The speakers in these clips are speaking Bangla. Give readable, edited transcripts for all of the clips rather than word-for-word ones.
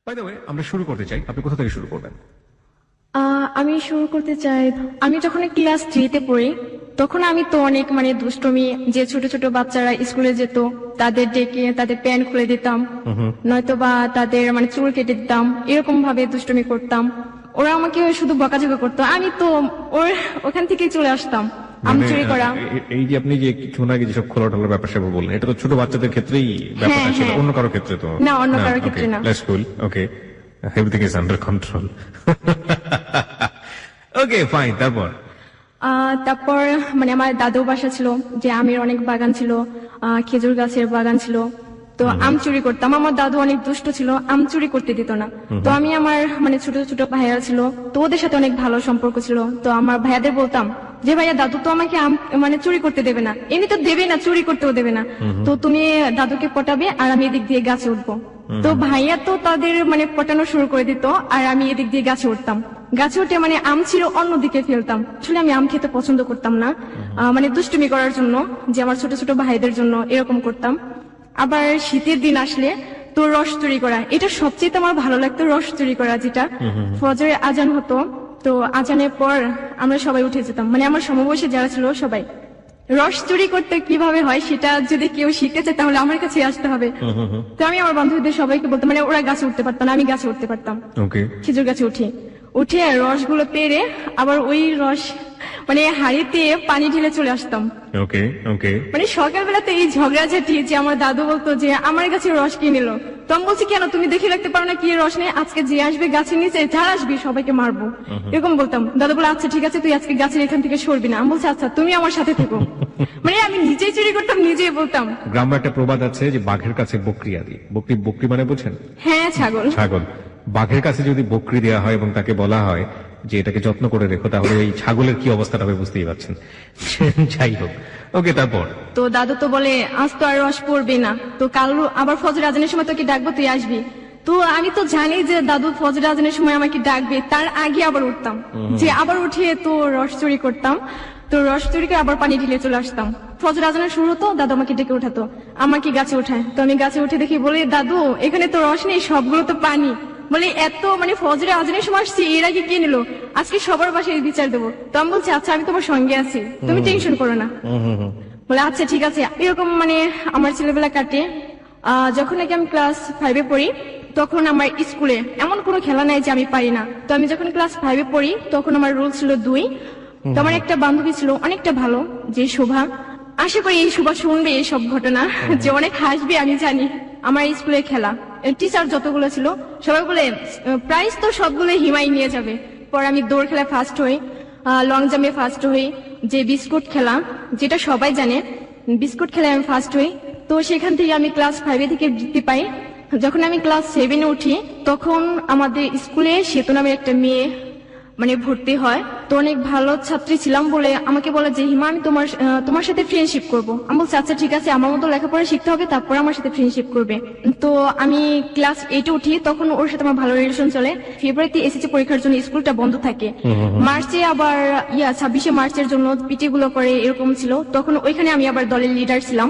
বাই দ্য ওয়ে, আমরা শুরু করতে চাই, আপনি কোথা থেকে শুরু করবেন? আমি শুরু করতে চাই, আমি যখন ক্লাস 3-তে পড়ি তখন আমি তো অনেক দুষ্টমি, যে ছোট ছোট বাচ্চারা স্কুলে যেত তাদের ডেকে তাদের প্যান্ট খুলে দিতাম, নয়তো বা তাদের চুল কেটে দিতাম, এরকম ভাবে দুষ্টমি করতাম। ওরা আমাকে শুধু বকাঝকা করতো, আমি তো ওখান থেকে চলে আসতাম আম চুরি করা। এই যে আপনি যে কিছুক্ষণ আগে যেসব খোলাটালার ব্যাপার স্যাপার বললেন, এটা তো ছোট বাচ্চাদের ক্ষেত্রেই ব্যাপারটা ছিল, অন্য কারো ক্ষেত্রে তো না, অন্য কারো ক্ষেত্রে না। That's cool, okay, everything is under control. Okay fine, তারপর তারপর আমার দাদু বাসা ছিল, যে আমের অনেক বাগান ছিল, খেজুর গাছের বাগান ছিল, তো আম চুরি করতাম। আমার দাদু অনেক দুষ্ট ছিল, আম চুরি করতে দিত না। তো আমি আমার ছোট ছোট ভাইয়া ছিল, তো ওদের সাথে অনেক ভালো সম্পর্ক ছিল। তো আমার ভাইয়াদের বলতাম যে ভাইয়া, দাদু তো আমাকে আম চুরি করতে দেবে না, এমনি তো দেবে না, চুরি করতেও দেবে না, তো তুমি দাদুকে পটাবে আর আমি এদিক দিয়ে গাছে উঠবো। তো ভাইয়া তো তাদের পটানো শুরু করে দিত, আর আমি এদিক দিয়ে গাছে উঠতাম। গাছে উঠে আম ছিল অন্যদিকে ফেলতাম। আসলে আমি আম খেতে পছন্দ করতাম না, দুষ্টুমি করার জন্য, যে আমার ছোট ছোট ভাইদের জন্য এরকম করতাম। আবার শীতের দিন আসলে তো রস চুরি করা, এটা সবচেয়ে আমার ভালো লাগতো, রস চুরি করা। যেটা ফজরে আজান হতো, তো আজানের পর আমরা সবাই উঠে যেতাম, আমার সমবয়সী যারা ছিল সবাই। রস চুরি করতে কিভাবে হয় সেটা যদি কেউ শিখতে চায় তাহলে আমার কাছে আসতে হবে। তো আমি আমার বান্ধবীদের সবাইকে বলতাম, ওরা গাছে উঠতে পারতো না, আমি গাছে উঠতে পারতাম। খেজুর গাছে উঠে রসগুলো পেরে আবার ওই রস হাড়িতে পানি ঢেলে চলে আসতাম। সকালবেলাতে এই ঝগড়াঝাটি, যে আমার দাদু বলতো যে আমার গাছে রস কি নিল, তো আমি বলছি কেন, তুমি দেখে রাখতে পারো না কি রস নেই, আজকে যে আসবে গাছের নিচে, যারা আসবি সবাইকে মারবো, এরকম বলতাম। দাদু বলে আচ্ছা ঠিক আছে, তুই আজকে গাছের এখান থেকে সরবি না। আমি বলছি আচ্ছা, তুমি আমার সাথে থেকো। আমি নিজেই চুরি করতাম, নিজেই বলতাম। গ্রামে একটা প্রবাদ আছে যে বাঘের কাছে বকরি আদি। বকরি বকরি মানে বোঝেন? হ্যাঁ, ছাগল। ছাগল। বাঘের কাছে যদি বকরি দেওয়া হয় এবং তাকে বলা হয় যে এটাকে যত্ন করে রেখো, তাহলে এই ছাগলের কি অবস্থাটা হবে বুঝতেই পারছেন। যাই হোক, ওকে, তারপর তো দাদু তো বলে আজ তো আর রস পড়বে না, তো কাল আবার ফজর আজানের সময় তোকে ডাকবো, তুই আসবি। তো আমি তো জানি যে দাদু ফজর আজানের সময় আমাকে ডাকবে, তার আগে আবার উঠতাম, যে আবার উঠে তো রস চুরি করতাম। তো রস চুরি করে আবার পানি ঢেলে চলে আসতাম। ফজর আজানের শুরু হতো, দাদু আমাকে ডেকে উঠাতো, আমাকে গাছে উঠায়। তো আমি গাছে উঠে দেখি, বলে দাদু এখানে তো রস নেই, সবগুলো তো পানি। বলে এত ফজরে আজানের সময় আসছি, এর আগে কি নিল, আজকে সবার বাসায় বিচার দেবো। তো আমি বলছি আচ্ছা, আমি তোমার সঙ্গে আছি, তুমি টেনশন করো না। বলে আচ্ছা ঠিক আছে। এরকম আমার ছেলেবেলা কাটে। যখন নাকি আমি ক্লাস 5-এ পড়ি, তখন আমার স্কুলে এমন কোনো খেলা নাই যে আমি পারি না। তো আমি যখন ক্লাস 5-এ পড়ি তখন আমার রোল ছিল 2। তো আমার একটা বান্ধবী ছিল অনেকটা ভালো, যে শোভা। আশা করি এই শোভা শুনবে এইসব ঘটনা, যে অনেক হাসবে আমি জানি। আমার স্কুলে খেলা, টিচার যতগুলো ছিল সবাই বলে প্রাইজ তো সবগুলো হিমাই নিয়ে যাবে। পর আমি দৌড় খেলায় ফার্স্ট হই, লং জাম্পে ফার্স্ট হই, যে বিস্কুট খেলা যেটা সবাই জানে, বিস্কুট খেলায় আমি ফার্স্ট হই। তো সেখান থেকে আমি ক্লাস 5-এ থেকে বৃত্তি পাই। যখন আমি ক্লাস 7-এ উঠি তখন আমাদের স্কুলে সেতু নামের একটা মেয়ে ভর্তি হয়। তো অনেক ভালো ছাত্রী ছিলাম বলে আমাকে বলে যে হিমা, আমি তোমার সাথে ফ্রেন্ডশিপ করবো। আমি বলছি আচ্ছা ঠিক আছে, আমার মতো লেখাপড়া শিখতে হবে, তারপর আমার সাথে ফ্রেন্ডশিপ করবে। তো আমি ক্লাস 8-এ উঠি, তখন ওর সাথে আমার ভালো রিলেশন চলে। ফেব্রুয়ারিতে এসএসসি পরীক্ষার জন্য স্কুলটা বন্ধ থাকে, মার্চে আবার 26শে মার্চের জন্য পিটি গুলো করে, এরকম ছিল। তখন ওইখানে আমি আবার দলের লিডার ছিলাম।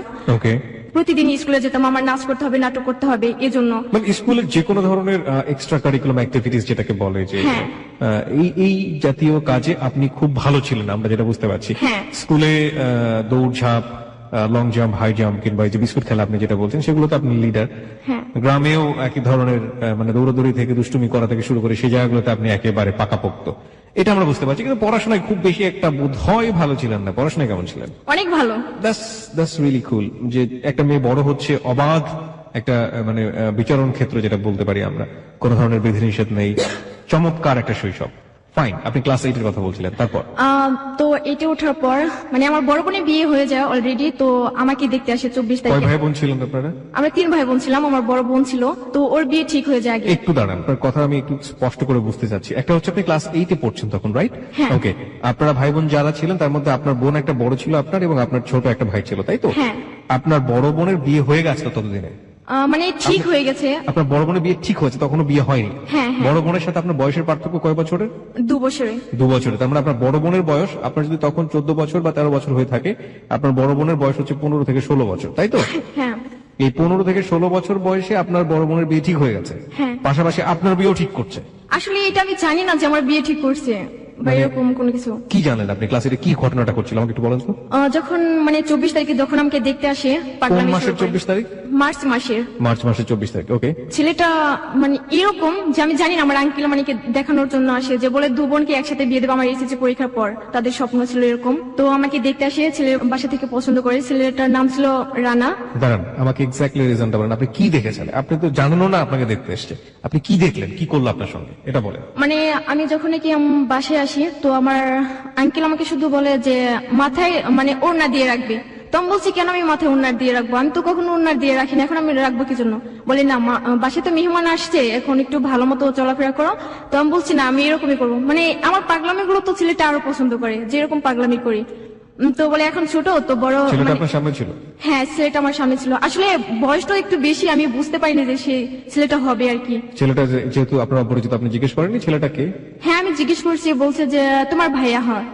প্রতিদিন স্কুলে যেতাম, আমার নাচ করতে হবে, নাটক করতে হবে, এজন্য স্কুলের যে কোনো ধরনের এক্সট্রা কারিকুলাম অ্যাক্টিভিটিস যেটাকে বলে, যে এই জাতীয় কাজে আপনি খুব ভালো ছিলেন, আমরা যেটা বুঝতে পারছি। স্কুলে দৌড়ঝাঁপ, লং জাম্প, হাই জাম্প, কিংবা যে বিস্কুট খেলা আপনি যেটা বলছেন, সেগুলো তো আপনি লিডার। গ্রামেও একই ধরনের দৌড়াদৌড়ি থেকে দুষ্টুমি করা থেকে শুরু করে সেই জায়গাগুলোতে আপনি একেবারে পাকাপোক্ত, এটা আমরা বুঝতে পারছি। কিন্তু পড়াশোনায় খুব বেশি একটা বোধহয় ভালো ছিলেন না। পড়াশোনায় কেমন ছিলেন? অনেক ভালো। দ্যাটস রিয়েলি কুল, যে একটা মেয়ে বড় হচ্ছে অবাধ একটা বিচরণ ক্ষেত্র যেটা বলতে পারি আমরা, কোন ধরনের বিধিনিষেধ নেই, চমৎকার একটা শৈশব। ফাইন, আপনি ক্লাস 8-এর কথা বলছিলেন, তারপর? তো 8-এ ওঠার পর আমার বড় বোনের বিয়ে হয়ে যায় অলরেডি। তো আমাকে দেখতে আসে 24 তারিখে। কয় ভাই বোন ছিলেন আপনারা? আমরা 3 ভাই বোন ছিলাম, আমার বড় বোন ছিল, তো ওর বিয়ে ঠিক হয়ে যায় আগে। একটু দাঁড়ান, আপনার কথা আমি একটু স্পষ্ট করে বুঝতে চাচ্ছি। একটা হচ্ছে আপনি ক্লাস 8-এ পড়ছেন তখন, রাইট? ওকে, আপনারা ভাই বোন যারা ছিলেন তার মধ্যে আপনার বোন একটা বড় ছিল আপনার, এবং আপনার ছোট একটা ভাই ছিল, তাই তো? আপনার বড় বোনের বিয়ে হয়ে গেছে ততদিনে? ঠিক হয়ে গেছে। আপনার বড় বোনের বিয়ে ঠিক হয়েছে, তখনও বিয়ে হয়নি? বড় বোনের সাথে আপনার বয়সের পার্থক্য কয় বছরের? 2 বছরে। 2 বছরে। তার মানে আপনার বড় বোনের বয়স, আপনার যদি তখন 14 বছর বা 13 বছর হয়ে থাকে, আপনার বড় বোনের বয়স হচ্ছে 15 থেকে 16 বছর, তাই তো? এই 15 থেকে 16 বছর বয়সে আপনার বড় বোনের বিয়ে ঠিক হয়ে গেছে, হ্যাঁ। পাশাপাশি আপনার বিয়েও ঠিক করছে। আসলে এটা আমি জানি না যে আমার বিয়ে ঠিক করছে বা এরকম কোনো কিছু। কি জানেন আপনি? ক্লাসে কি ঘটনাটা করছিল আমাকে একটু বলেন তো। যখন মানে 24 তারিখে যখন আমাকে দেখতে আসে, কোন পাগলামি মাসের শুরু করে। 24 তারিখ? মার্চ মাসের। মার্চ মাসের 24 তারিখ। ওকে। ছেলেটা মানে এরকম যে আমি জানি না, আমার আঙ্কেল মানে দেখানোর জন্য আসে, যে বলে দু বোনকে একসাথে বিয়ে দেবো আমার এসএসসি পরীক্ষার পর। তাদের স্বপ্ন ছিল এরকম। তো আমাকে দেখতে আসে, ছেলের বাসা থেকে পছন্দ করে। ছেলেটার নাম ছিল রানা। দাঁড়ান, আমাকে এক্স্যাক্টলি রিজনটা বলেন। আপনি কি দেখেছেন? আপনি তো জানেনও না আপনাকে দেখতে এসছে। আপনি কি দেখলেন, কি করলো আপনার সঙ্গে, এটা বলেন। মানে আমি যখন কি বাসায় আসি, তো আমার আঙ্কেল আমাকে শুধু বলে যে মাথায় মানে ওড়না দিয়ে রাখবে। তো আমি বলছি কেন আমি মাথায় ওড়না দিয়ে রাখবো, আমি তো কখনো ওড়না দিয়ে রাখি না, এখন আমি রাখবো কি জন্য? বলে না, বাসায় তো মেহমান আসছে, এখন একটু ভালো মতো চলাফেরা করো। তো আমি বলছি না, আমি এরকমই করবো। মানে আমার পাগলামি গুলো তো ছেলেটা আরো পছন্দ করে, যে এরকম পাগলামি করি। তো বলে এখন ছোট তো বড়। ছেলেটা মানে- আপনার সামনে ছিল? হ্যাঁ, ছেলেটা আমার সামনে ছিল। আসলে বয়সটা একটু বেশি, আমি বুঝতে পারিনি যে সে ছেলেটা হবে আর কি। ছেলেটা যেহেতু আপনার অপরিচিত, আপনি জিজ্ঞেস করেননি ছেলেটা কে? হ্যাঁ, আমি জিজ্ঞেস করছি, বলছে যে তোমার ভাইয়া হয়,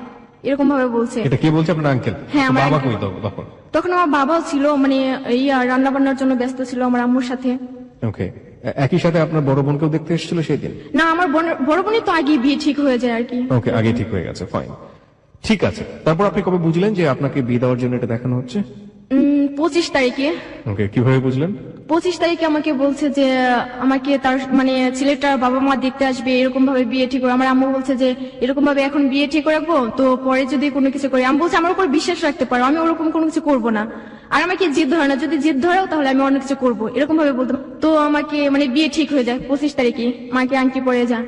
এরকম ভাবে বলছে। এটা কে বলছে? আপনার আঙ্কেল? হ্যাঁ, আমার বাবা uncle। কই তখন? তখন আমার বাবাও ছিল, মানে রান্না বান্নার জন্য ব্যস্ত ছিল আমার আম্মুর সাথে। ওকে। একই সাথে আপনার বড় বোনকেও দেখতে এসেছিল সেই দিন? না, আমার বড় বোনের তো আগে বিয়ে ঠিক হয়ে যায় আর কি। ওকে, আগে ঠিক হয়ে গেছে, ফাইন। ঠিক আছে, তারপর আপনি কবে বুঝলেন যে আপনাকে বিয়ে দেওয়ার জন্য এটা দেখানো হচ্ছে? 25 তারিখে। ওকে, কিভাবে বুঝলেন? 25 তারিখে আমাকে বলছে যে আমাকে তার মানে ছেলেটার বাবা মা দেখতে আসবে, এরকম ভাবে বিয়ে ঠিক করে। আমার আম্মু বলছে যে এরকম ভাবে এখন বিয়ে ঠিক রাখবো, তো পরে যদি কোনো কিছু করি। আমি বলছি আমার উপর বিশ্বাস রাখতে পারো, আমি ওরকম কোনো কিছু করবো না। আর আমাকে জিদ ধরে না, যদি জিদ ধরেও তাহলে আমি অন্য কিছু করবো, এরকম ভাবে বলতাম। তো আমাকে মানে বিয়ে ঠিক হয়ে যায় 25 তারিখে। মাকে আংটি পরে যা,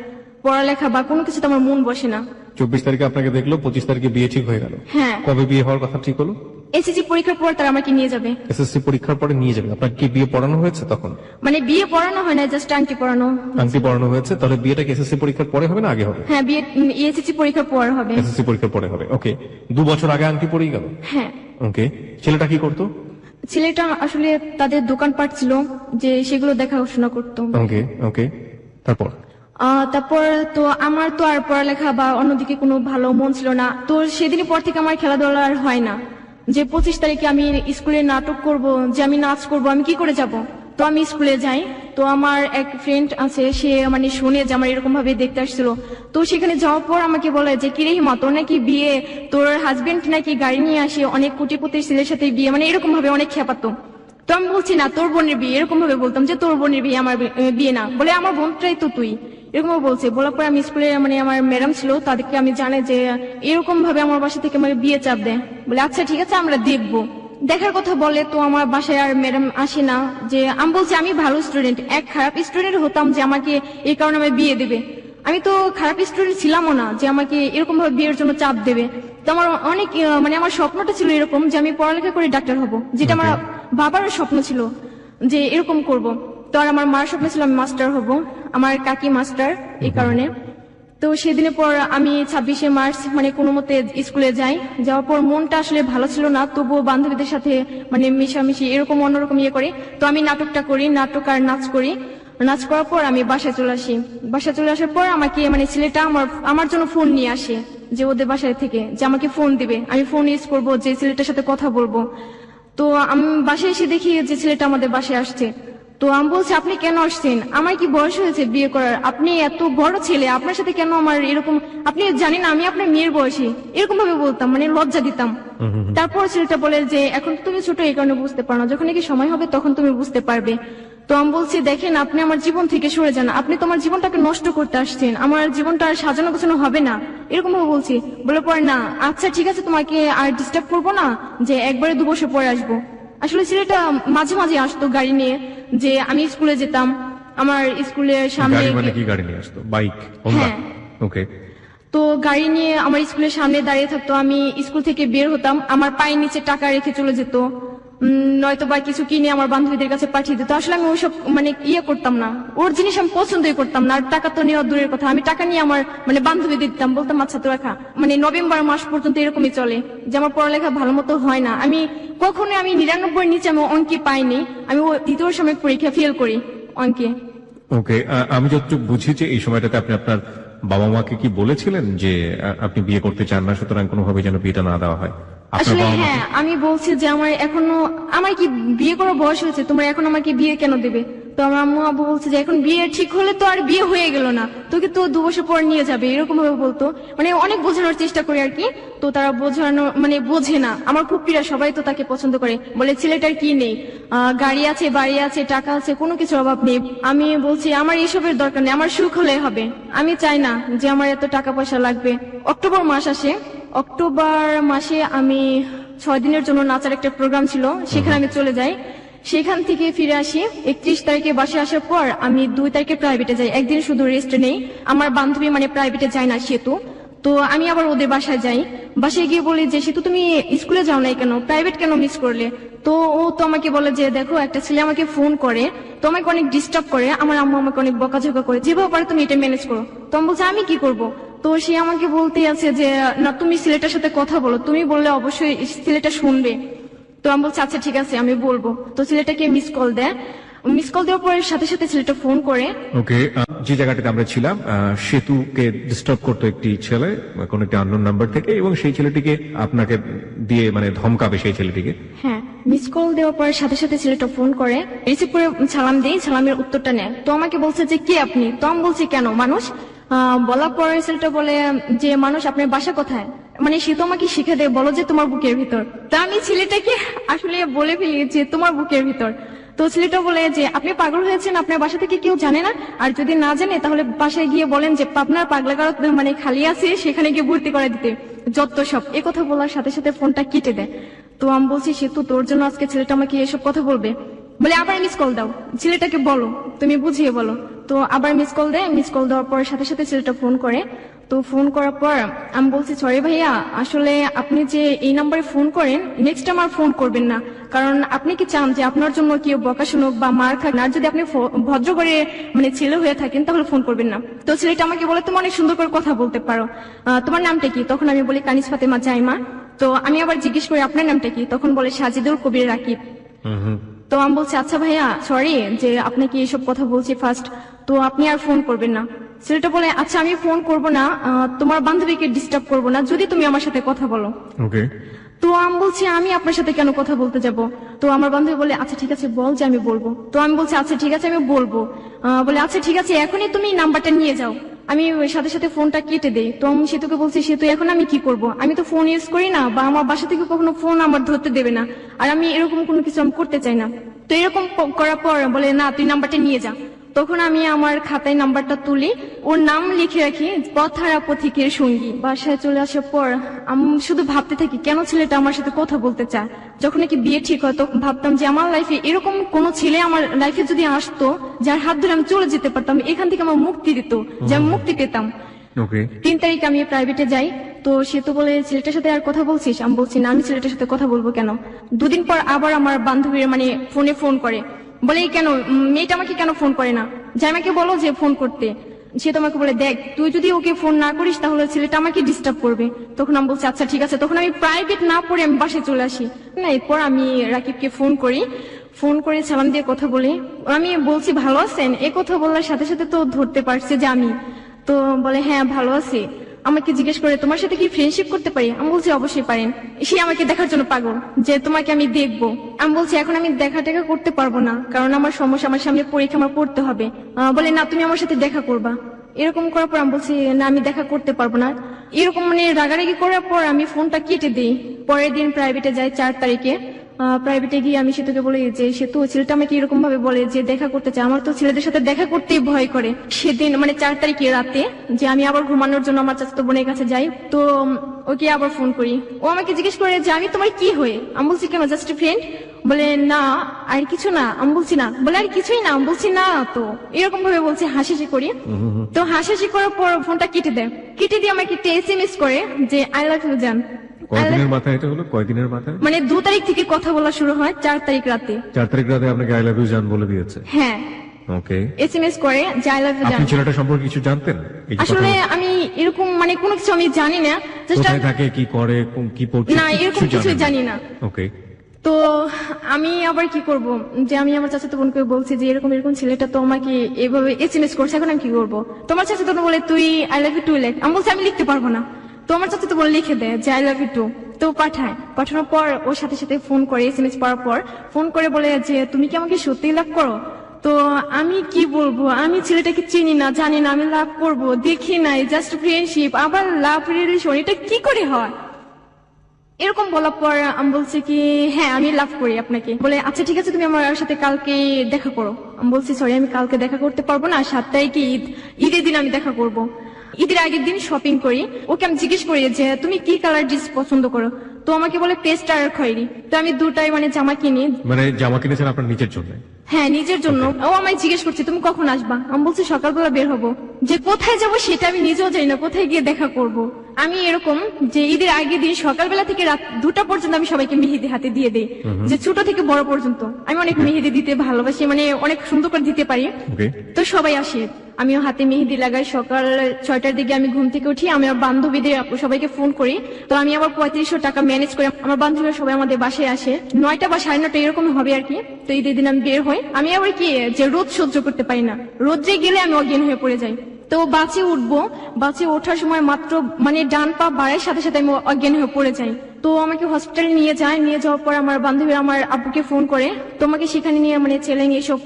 পড়ালেখা বা কোনো কিছু তো আমার মন বসে না। 24 তারিখে আপনাকে দেখলো, 25 তারিখে বিয়ে ঠিক হয়ে গেল। হ্যাঁ। কবে বিয়ে হওয়ার কথা ঠিক হলো? এসএসসি পরীক্ষার পর তারা আমাকে নিয়ে যাবে। এসএসসি পরীক্ষার পরে নিয়ে যাবেন। আপনার কি বিয়ে পড়ানো হয়েছে তখন? মানে বিয়ে পড়ানো হয় না, জাস্ট আংটি পড়ানো। আংটি পড়ানো হয়েছে। তাহলে বিয়েটা কি এসএসসি পরীক্ষার পরে হবে না আগে হবে? হ্যাঁ, বিয়ে এসএসসি পরীক্ষার পর হবে। এসএসসি পরীক্ষার পরে হবে। ওকে, 2 বছর আগে আংটি পরেই গেল। হ্যাঁ। ওকে, ছেলেটা কি করতো? ছেলেটা আসলে তাদের দোকানপাট ছিল, যে সেগুলো দেখাশোনা করতো। ওকে ওকে, তারপর? তারপর তো আমার তো আর পড়ালেখা বা অন্যদিকে কোনো ভালো মন ছিল না। তো সেদিনের পর থেকে আমার খেলাধুলা আর হয় না। যে 25 তারিখে আমি স্কুলে নাটক করব, যে আমি নাচ করব, আমি কি করে যাব? তো আমি স্কুলে যাই। তো আমার এক ফ্রেন্ড আছে, সে মানে শুনে যে আমার এরকম ভাবে দেখতে আসছিল। তো সেখানে যাওয়ার পর আমাকে বলে যে কিরে হিমা, তোর নাকি বিয়ে, তোর হাজবেন্ড নাকি গাড়ি নিয়ে আসে, অনেক কোটিপতির ছেলের সাথে বিয়ে, মানে এরকম ভাবে অনেক খেপাতো। তো আমি বলছি না, তোর বোনের বিয়ে, এরকম ভাবে বলতাম যে তোর বোনের বিয়ে, আমার বিয়ে না। বলে আমার বোনটাই তো তুই, এরকম বলছে। বলার পর আমি স্কুলে মানে আমার ম্যাডাম ছিল, তাদেরকে আমি জানে যে এরকম ভাবে আমার বাসা থেকে আমার বিয়ে চাপ দেয়। বলে আচ্ছা ঠিক আছে, আমরা দেখবো। দেখার কথা বলে, তো আমার বাসায় আর ম্যাডাম আসে না। যে আমি বলছি আমি ভালো স্টুডেন্ট, এক খারাপ স্টুডেন্ট হতাম যে আমাকে এই কারণে আমার বিয়ে দেবে। আমি তো খারাপ স্টুডেন্ট ছিলামও না যে আমাকে এরকম ভাবে বিয়ের জন্য চাপ দেবে। তো আমার অনেক মানে আমার স্বপ্নটা ছিল এরকম যে আমি পড়ালেখা করে ডাক্তার হব, যেটা আমার বাবার স্বপ্ন ছিল যে এরকম করব। তো আর আমার মার স্বপ্ন ছিল আমি মাস্টার হব, আমার কাকি মাস্টার, এই কারণে। তো সেদিনের পর আমি 26শে মার্চ মানে কোনো মতে স্কুলে যাই। যাওয়ার পর মনটা আসলে ভালো ছিল না, তবুও বান্ধবীদের সাথে মানে মিশামিশি এরকম অন্যরকম ইয়ে করি। তো আমি নাটকটা করি, নাটক আর নাচ করি। নাচ করার পর আমি বাসায় চলে আসি। বাসায় চলে আসার পর আমাকে মানে ছেলেটা আমার জন্য ফোন নিয়ে আসে, যে ওদের বাসায় থেকে যে আমাকে ফোন দিবে, আমি ফোন ইউজ করবো, যে ছেলেটার সাথে কথা বলবো। তো আমি বাসায় এসে দেখি যে ছেলেটা আমাদের বাসায় আসছে। তো আমি বলছি আপনি কেন আসছেন, আমার কি বয়স হয়েছে বিয়ে করার? আপনি এত বড় ছেলে, আপনার সাথে কেন আমার এরকম, আপনি জানেন না আমি আপনার মেয়ের বয়সী, এরকম ভাবে বলতাম, মানে লজ্জা দিতাম। তারপর ছেলেটা বলে যে এখন তুমি ছোট, এই কারণে বুঝতে পারো না, যখন নাকি সময় হবে তখন তুমি বুঝতে পারবে। তো আমি বলছি দেখেন, আপনি আমার জীবন থেকে সরে যান, আপনি তোমার জীবনটাকে নষ্ট করতে আসছেন, আমার জীবনটা আর সাজানো গোছানো হবে না, এরকম ভাবে বলছি। বলে পরে না, আচ্ছা ঠিক আছে, তোমাকে আর ডিস্টার্ব করবো না, যে একবারে 2 বছর পরে আসবো। আসলে ছেলেটা মাঝে মাঝে আসতো গাড়ি নিয়ে, যে আমি স্কুলে যেতাম, আমার স্কুলের সামনে। গাড়ি মানে কি গাড়ি নিয়ে আসতো? বাইক? হ্যাঁ। ওকে। তো গাড়ি নিয়ে আমার স্কুলের সামনে দাঁড়িয়ে থাকতো, আমি স্কুল থেকে বের হতাম, আমার পায়ের নিচে টাকা রেখে চলে যেত, নয়তো বা কিছু কিনে আমার বান্ধবীদের কাছে পাঠিয়ে দিত। আসলে আমি ওইসব মানে ইয়ে করতাম না, ওর জিনিস আমি পছন্দই করতাম না। আর টাকা তো নেওয়া দূরের কথা, আমি টাকা নিয়ে আমার মানে বান্ধবী দিতাম, বলতাম আচ্ছা তোরা খা। মানে নভেম্বর মাস পর্যন্ত এরকমই চলে, যে আমার পড়ালেখা ভালো মতো হয় না। আমি কখনো 99 নিচে আমি অঙ্কে পাইনি, আমি ও 2য় সাময়িক পরীক্ষা ফেল করি অঙ্কে। ওকে, আমি যতটুকু বুঝি যে এই সময়টাতে আপনি আপনার বাবা মাকে কি বলেছিলেন যে আপনি বিয়ে করতে চান না, সুতরাং কোনোভাবে যেন বিয়েটা না দেওয়া হয়? আপনার আসলে বাবা মা? হ্যাঁ, আমি বলছি যে আমার কি বিয়ে করার বয়স হয়েছে, তোমার এখন আমাকে বিয়ে কেন দেবে? তো আমার আম্মু আব্বু বলছে যে এখন বিয়ে ঠিক হলে তো আর বিয়ে হয়ে গেল না, তোকে তো 2 বছর পর নিয়ে যাবে, এরকম ভাবে বলতো। মানে অনেক বোঝানোর চেষ্টা করে আর কি। তো তারা বোঝানো মানে বোঝে না। আমার ফুপ্পিরা সবাই তো তাকে পছন্দ করে, বলে ছেলেটার কি নেই, গাড়ি আছে, বাড়ি আছে, টাকা আছে, কোনো কিছুর অভাব নেই। আমি বলছি আমার এসবের দরকার নেই, আমার সুখ হলে হবে। আমি চাই না যে আমার এত টাকা পয়সা লাগবে। অক্টোবর মাস আসে, অক্টোবর মাসে আমি 6 দিনের জন্য নাচার একটা প্রোগ্রাম ছিল, সেখানে আমি চলে যাই। সেখান থেকে ফিরে আসি 31 তারিখে বাসে আসার পর আমি 2 তারিখে প্রাইভেটে যাই, একদিন শুধু রেস্ট নেই। আমার বান্ধবী মানে প্রাইভেটে যায় না সেতু, তো আমি আবার ওদের বাসায় যাই। বাসায় গিয়ে বলি যে সেতু তুমি স্কুলে যাও নাই কেন, প্রাইভেট কেন মিস করলে? তো ও তো আমাকে বলে যে দেখো একটা ছেলে আমাকে ফোন করে, তো আমাকে অনেক ডিস্টার্ব করে, আমার আম্মু আমাকে অনেক বকাঝকা করে, যেভাবে পারে তুমি এটা ম্যানেজ করো। তো আমি বলছি আমি কি করব? তো সে আমাকে বলতে আছে যে না তুমি ছেলেটার সাথে কথা বলো, তুমি বললে অবশ্যই ছেলেটা শুনবে। তো আমি বলছি আচ্ছা ঠিক আছে আমি বলবো। তো ছেলেটাকে মিস কল দেয়, মিস কল দেওয়ার পরে সাথে সাথে ছেলেটা ফোন করে। ওকে, যে জায়গাটাতে আমরা ছিলাম, সেতুকে ডিস্টার্ব করতো একটি ছেলে কোন একটি আননোন নাম্বার থেকে, এবং সেই ছেলেটিকে আপনাকে দিয়ে মানে ধমকাবে সেই ছেলেটিকে। হ্যাঁ, মিস কল দেওয়ার পরে সাথে সাথে ছেলেটা ফোন করে, রিসিভ করে সালাম দেই, সালামের উত্তরটা নেয়। তো আমাকে বলছে যে কে আপনি? তো আমি বলছি কেন মানুষ? বলার পরে ছেলেটা বলে যে মানুষ আপনার বাসা কোথায়? মানে সে তো আমাকে শিখে দেয়, বলো যে তোমার বুকের ভিতর। তা আমি ছেলেটাকে আসলে বলে ফেলি যে তোমার বুকের ভিতর। তো ছেলেটা বলে যে আপনি পাগল হয়েছেন, আপনার বাসা থেকে কেউ জানে না? আর যদি না জানে তাহলে বাসায় গিয়ে বলেন যে আপনার পাগলাগার মানে খালি আছে, সেখানে গিয়ে ভর্তি করে দিতে, যত সব। এ কথা বলার সাথে সাথে ফোনটা কেটে দেয়। তো আমি বলছি সে তো তোর জন্য আজকে ছেলেটা আমাকে এসব কথা বলবে, বলে আবার মিস কল দাও, ছেলেটাকে বলো, তুমি বুঝিয়ে বলো। তো আবার মিস কল দেয়, মিস কল দেওয়ার পর সাথে সাথে ছেলেটা ফোন করে। তো ফোন করার পর আমি বলছি সরি ভাইয়া, আসলে আপনি যে এই নাম্বারে ফোন করেন নেক্সট টাইম আর ফোন করবেন না, কারণ আপনি কি চান যে আপনার জন্য কেউ বকা শুনুক বা মার খাক? আর যদি আপনি ভদ্র করে মানে ছেলে হয়ে থাকেন তাহলে ফোন করবেন না। তো ছেলেটা আমাকে বলে তুমি অনেক সুন্দর করে কথা বলতে পারো, তোমার নামটা কি? তখন আমি বলি কানিজ ফাতেমা জাইমা। তো আমি আবার জিজ্ঞেস করি আপনার নামটা কি? তখন বলে সাজিদুল কবির রাকিব। তো আমি বলছি আচ্ছা ভাইয়া সরি যে আপনাকে এসব কথা বলছি ফার্স্ট, তো আপনি আর ফোন করবেন না। ছেলেটা বলে আচ্ছা আমি ফোন করব না, তোমার বান্ধবীকে ডিস্টার্ব করব না যদি তুমি আমার সাথে কথা বলো। ওকে, তো আমি বলছি আমি আপনার সাথে কেন কথা বলতে যাব? তো আমার বান্ধবী বলে আচ্ছা ঠিক আছে বল যে আমি বলবো। তো আমি বলছি আচ্ছা ঠিক আছে আমি বলবো। বলে আচ্ছা ঠিক আছে এখনই তুমি নাম্বারটা নিয়ে যাও। আমি সাথে সাথে ফোনটা কেটে দেই। তো আমি সেতুকে বলছি সেতু এখন আমি কি করব? আমি তো ফোন ইউজ করি না, বা আমার বাসা থেকে কখনো ফোন আমার ধরতে দেবে না, আর আমি এরকম কোনো কিছু আমি করতে চাই না। তো এরকম করার পর বলে না তুই নাম্বারটা নিয়ে যা। তখন আমি আমার খাতায় নাম্বারটা তুলি, ওর নাম লিখে রাখি পথহারা পথিকের সঙ্গী। বাসায় চলে আসার পর আমি শুধু ভাবতে থাকি কেন ছেলেটা আমার সাথে কথা বলতে চায়। যখন নাকি বিয়ে ঠিক হয় তখন ভাবতাম যে আমার লাইফে এরকম কোন ছেলে আমার লাইফে যদি আসতো যার হাত ধরে আমি চলে যেতে পারতাম, এখান থেকে আমার মুক্তি দিত, যে আমি মুক্তি পেতাম। ওকে, 3 তারিখ আমি প্রাইভেটে যাই। তো সে তো বলে ছেলেটার সাথে আর কথা বলছিস? আমি বলছি না, আমি ছেলেটার সাথে কথা বলবো কেন? 2 দিন পর আবার আমার বান্ধবীর মানে ফোনে ফোন করে, বলে কেন মেয়েটা আমাকে কেন ফোন করে না, জামাইকে বলো যে ফোন করতে। সে তোমাকে বলে দেখ তুই যদি ওকে ফোন না করিস তাহলে ছেলেটা আমাকে ডিস্টার্ব করবে। তখন আমি বলছি আচ্ছা ঠিক আছে। তখন আমি প্রাইভেট না পড়ে আমি বাসায় চলে আসি। না, এরপর আমি রাকিবকে ফোন করি, ফোন করে সালাম দিয়ে কথা বলি। আমি বলছি ভালো আছেন, এ কথা বলার সাথে সাথে তো ধরতে পারছে যে আমি। তো বলে হ্যাঁ ভালো আছি। আমাকে জিজ্ঞেস করে তোমার সাথে কি ফ্রেন্ডশিপ করতে পারি? আমি বলছি অবশ্যই পারেন। সে আমাকে দেখার জন্য পাগল যে তোমাকে আমি দেখবো। আমি বলছি এখন আমি দেখা টেকা করতে পারবো না, কারণ আমার সমস্যা, আমার সামনে পরীক্ষা, আমার পড়তে হবে। বলে না তুমি আমার সাথে দেখা করবা। এরকম করার পর আমি বলছি না আমি দেখা করতে পারবো না। এরকম মানে রাগারাগি করার পর আমি ফোনটা কেটে দিই। পরের দিন প্রাইভেটে যাই 4 তারিখে। প্রাইভেটে গিয়ে আমি সেতুকে বলি যে সেতু ছেলেটা আমাকে এরকম ভাবে বলে যে দেখা করতে চায়, আমার তো ছেলেদের সাথে দেখা করতেই ভয় করে। সেদিন মানে 4 তারিখে রাতে যে আমি আবার ঘুমানোর জন্য আমার চাচাতো বোনের কাছে যাই। তো ওকে আবার ফোন করি, ও আমাকে জিজ্ঞেস করে যে আমি তোমার কি হয়ে? আমি বলছি কেন জাস্ট ফ্রেন্ড। বলে না আর কিছু না। আমি বলছি না। বলে আর কিছুই না। আমি বলছি না। তো এরকম ভাবে বলছে, হাসাহাসি করি। তো হাসাহাসি করার পর ফোনটা কেটে দেয়। কেটে দিয়ে আমাকে একটা SMS করে যে আই লাভ ইউ জান। কয়দিনের মাথায় এটা হলো? কয়দিনের মাথায়? মানে 2 তারিখ থেকে কথা বলা শুরু হয়, 4 তারিখ রাতে। 4 তারিখ রাতে আপনাকে আই লাভ ইউ জান বলে দিয়েছে? হ্যাঁ, ওকে। SMS করে যে আই লাভ ইউ জান। আপনি ছেলেটা সম্পর্কে কিছু জানতেন? এই যে আসলে কথা- আমি এরকম মানে কোনো কিছু আমি জানি না, জাস্ট কোথায় থাকে, কি করে, কি পড়ছে, না এরকম কিছু জানি না। ওকে। তো আমি আবার কি করব, যে আমি আমার চাচাতো বোনকে বলছি যে এরকম এরকম ছেলেটা তো আমাকে এভাবে SMS করছে, এখন আমি কি করব? তোমার চাচাতো বোন বলে তুই আই লাভ ইউ টু লেখ। আমি বলছি আমি লিখতে পারবো না। তো আমার চাচাতো বোন লিখে দেয় যে আই লাভ ইউ টু। তো তো পাঠানোর পর ওর সাথে সাথে ফোন করে, SMS পড়ার পর ফোন করে বলে যে তুমি কি আমাকে সত্যিই লাভ করো? তো আমি কি বলবো, আমি ছেলেটাকে চিনি না, জানি না, আমি লাভ করব, দেখি নাই, জাস্ট ফ্রেন্ডশিপ, আবার লাভ রিলেশন, এটা কি করে হয়? এরকম বলার পর আমি বলছি কি হ্যাঁ আমি লাভ করি আপনাকে। বলে আচ্ছা ঠিক আছে, তুমি আমার সাথে কালকে দেখা করো। আমি বলছি সরি, আমি কালকে দেখা করতে পারবো না, 7 তারিখে ঈদের দিন আমি দেখা করব। ঈদের আগের দিন শপিং করি। ওকে আমি জিজ্ঞেস করি যে তুমি কি কালার ড্রেস পছন্দ করো? তো আমাকে বলে পেস্ট আর খয়েরি। তো আমি দুটাই জামা কিনি। জামা কিনেছেন আপনার নিজের জন্য? হ্যাঁ নিজের জন্য। ও আমায় জিজ্ঞেস করছে তুমি কখন আসবা? আমি বলছি সকালবেলা বের হবো। যে কোথায় যাব সেটা আমি নিজেও জানি না, কোথায় গিয়ে দেখা করব। আমি এরকম যে ঈদের আগের দিন সকালবেলা থেকে রাত 2টা পর্যন্ত আমি সবাইকে মেহেদি হাতে দিয়ে দিই, যে ছোট থেকে বড় পর্যন্ত। আমি অনেক মেহেদি দিতে ভালোবাসি, অনেক সুন্দর করে দিতে পারি। তো সবাই আসে, আমিও হাতে মেহেদি লাগাই। সকাল 6টার দিকে আমি ঘুম থেকে উঠি, আমি আমার বান্ধবীদের সবাইকে ফোন করি। তো আমি আবার 3500 টাকা ম্যানেজ করে আমার বান্ধবীরা সবাই আমাদের বাসায় আসে। 9টা বা 9:30 এরকম হবে আর কি। তো ঈদের দিন আমি বের হই। আমি আবার কি যে রোদ সহ্য করতে পারি না, রোদ্রে গেলে আমি অজ্ঞান হয়ে পড়ে যাই। তো বাসে উঠবো, বাসে ওঠার সময় মাত্র ডান পা বাড়ার সাথে সাথে আমি অজ্ঞান হয়ে পড়ে যাই। তো আমাকে হসপিটালে নিয়ে যায়। নিয়ে যাওয়ার পর আমার বান্ধবীরা আমার আব্বুকে ফোন করে তোমাকে সেখানে নিয়ে ছেলে নিয়ে সব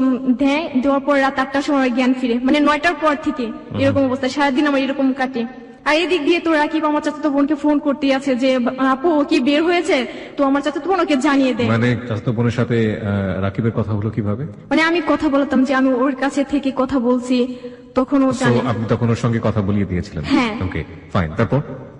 দেওয়ার পর রাত 8টার সময় আমার জ্ঞান ফিরে। 9টার পর থেকে এরকম অবস্থা, সারাদিন আমার এরকম কাটে। আর এদিক দিয়ে তো রাকিব আমার চাচাতো বোনকে ফোন করতে আছে যে আপু ও কি বের হয়েছে? তো আমার চাচাতো বোন ওকে জানিয়ে দেয়। চাচাতো বোনের সাথে রাকিবের কথা হলো কিভাবে? আমি কথা বলতাম যে আমি ওর কাছে থেকে কথা বলছি, তখন ও জানে। আপনি তখন ওর সঙ্গে কথা বলিয়ে দিয়েছিলেন? হ্যাঁ। Okay fine.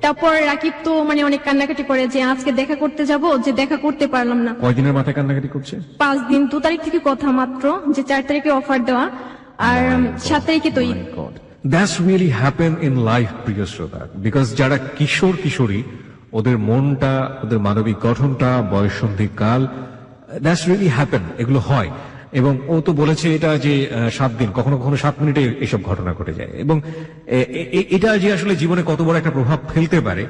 তারপর রাকিব তো অনেক কান্নাকাটি করে যে আজকে দেখা করতে যাব, যে দেখা করতে পারলাম না। কয়দিনের মাথায় কান্নাকাটি করছে? 5 দিন। 2 তারিখ থেকে কথা মাত্র, যে 4 তারিখে অফার দেওয়া, আর 7 তারিখে তো Eid. That's really happen in life, প্রিয় শ্রোতা, বিকজ যারা কিশোরী ওদের মনটা, ওদের মানবিক গঠনটা, বয়ঃসন্ধিকাল, দ্যাটস রিয়েলি হ্যাপেন, এগুলো হয়। এবং ও তো বলেছে এটা যে 7 দিন, কখনো কখনো 7 মিনিটে এসব ঘটনা ঘটে যায়। এবং এটা যে আসলে জীবনে কত বড় একটা প্রভাব ফেলতে পারে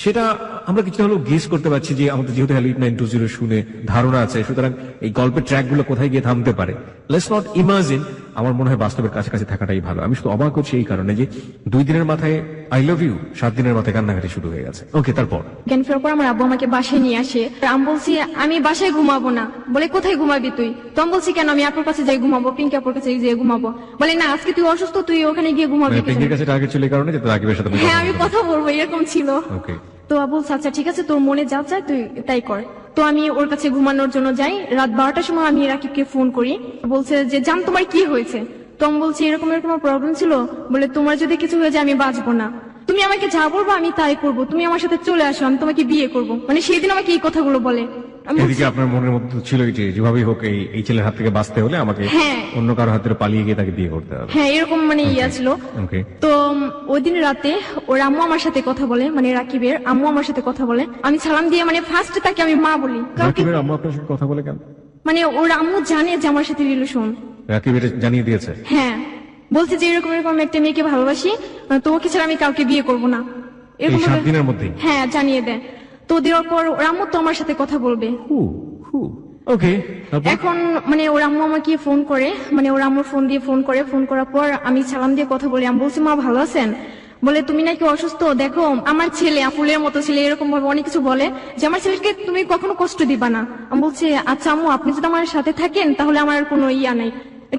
সেটা আমরা কিছুটা হলেও গেস করতে পারছি, যে আমাদের যেহেতু হ্যালিউড 920 শুনে ধারণা আছে, সুতরাং এই গল্পের ট্র্যাক গুলো কোথায় গিয়ে থামতে পারে। Let's not imagine. আমার মনে হয় বাস্তবের কাছাকাছি থাকাটাই ভালো। আমি শুধু অবাক হচ্ছি এই কারণে যে 2 দিনের মাথায় আই লাভ ইউ, 7 দিনের মাথায় কান্নাকাটি শুরু হয়ে গেছে। ওকে, তারপর জ্ঞান ফেরার পর আমার আব্বু আমাকে বাসায় নিয়ে আসে। আমি বলছি আমি বাসায় ঘুমাবো না। বলে কোথায় ঘুমাবি তুই? তো আমি বলছি কেন, আমি আপুর কাছে যাই ঘুমাবো, পিঙ্কি আপুর কাছে যাই ঘুমাবো। বলে না, আজকে তুই অসুস্থ, তুই ওখানে গিয়ে ঘুমাবি। পিঙ্কির কাছে টার্গেট ছিল এই কারণে যে রাকিবের সাথে হ্যাঁ আমি কথা বলবো, এরকম ছিল। ওকে। তো আবু আচ্ছা ঠিক আছে, তোর মনে যা চায় তুই তাই কর। তো আমি ওর কাছে ঘুমানোর জন্য যাই। রাত 12টার সময় আমি রাকিবকে ফোন করি। বলছে যে জান তোমার কি হয়েছে? তো আমি বলছি এরকম প্রবলেম ছিল। বলে তোমার যদি কিছু হয়ে যায় আমি বাঁচবো না, তুমি আমাকে যা বলবো আমি তাই করবো, তুমি আমার সাথে চলে আসো, আমি তোমাকে বিয়ে করবো। সেদিন আমাকে এই কথাগুলো বলে। এদিকে আপনার মনের মধ্যে ছিল যে যেভাবেই হোক এই ছেলের হাত থেকে বাঁচতে হলে আমাকে অন্য কারো হাতে পালিয়ে গিয়ে তাকে বিয়ে করতে হবে। হ্যাঁ এরকম ইয়া ছিল। তো ওই দিন রাতে ওর আম্মু আমার সাথে কথা বলে, রাকিবের আম্মু আমার সাথে কথা বলে। আমি সালাম দিয়ে ফার্স্টে তাকে আমি মা বলি। রাকিবের আম্মু আপনার সাথে কথা বলে কেন? ওর আম্মু জানে যে আমার সাথে রিলেশন। রাকিবের জানিয়ে দিয়েছে? হ্যাঁ, বলছে যে এরকম একটা মেয়েকে ভালোবাসি, তোমাকে ছাড়া আমি কাউকে বিয়ে করবো না। এরকম 7 দিনের মধ্যে? হ্যাঁ জানিয়ে দেয়। তো দেওয়ার পর ওর আম্মু তো আমার সাথে কথা বলবে। ওকে। এখন ওর আম্মু আমাকে ফোন করে, ওর আম্মুর ফোন দিয়ে ফোন করার পর আমি সালাম দিয়ে কথা বলি। আমি বলছি মা ভালো আছেন? বলে তুমি নাকি অসুস্থ, দেখো আমার ছেলে ফুলের মতো ছেলে, এরকম ভাবে অনেক কিছু বলে যে আমার ছেলেকে তুমি কখনো কষ্ট দিবা না। আমি বলছি আচ্ছা আম্মু, আপনি যদি আমার সাথে থাকেন তাহলে আমার কোনো ইয়া নাই,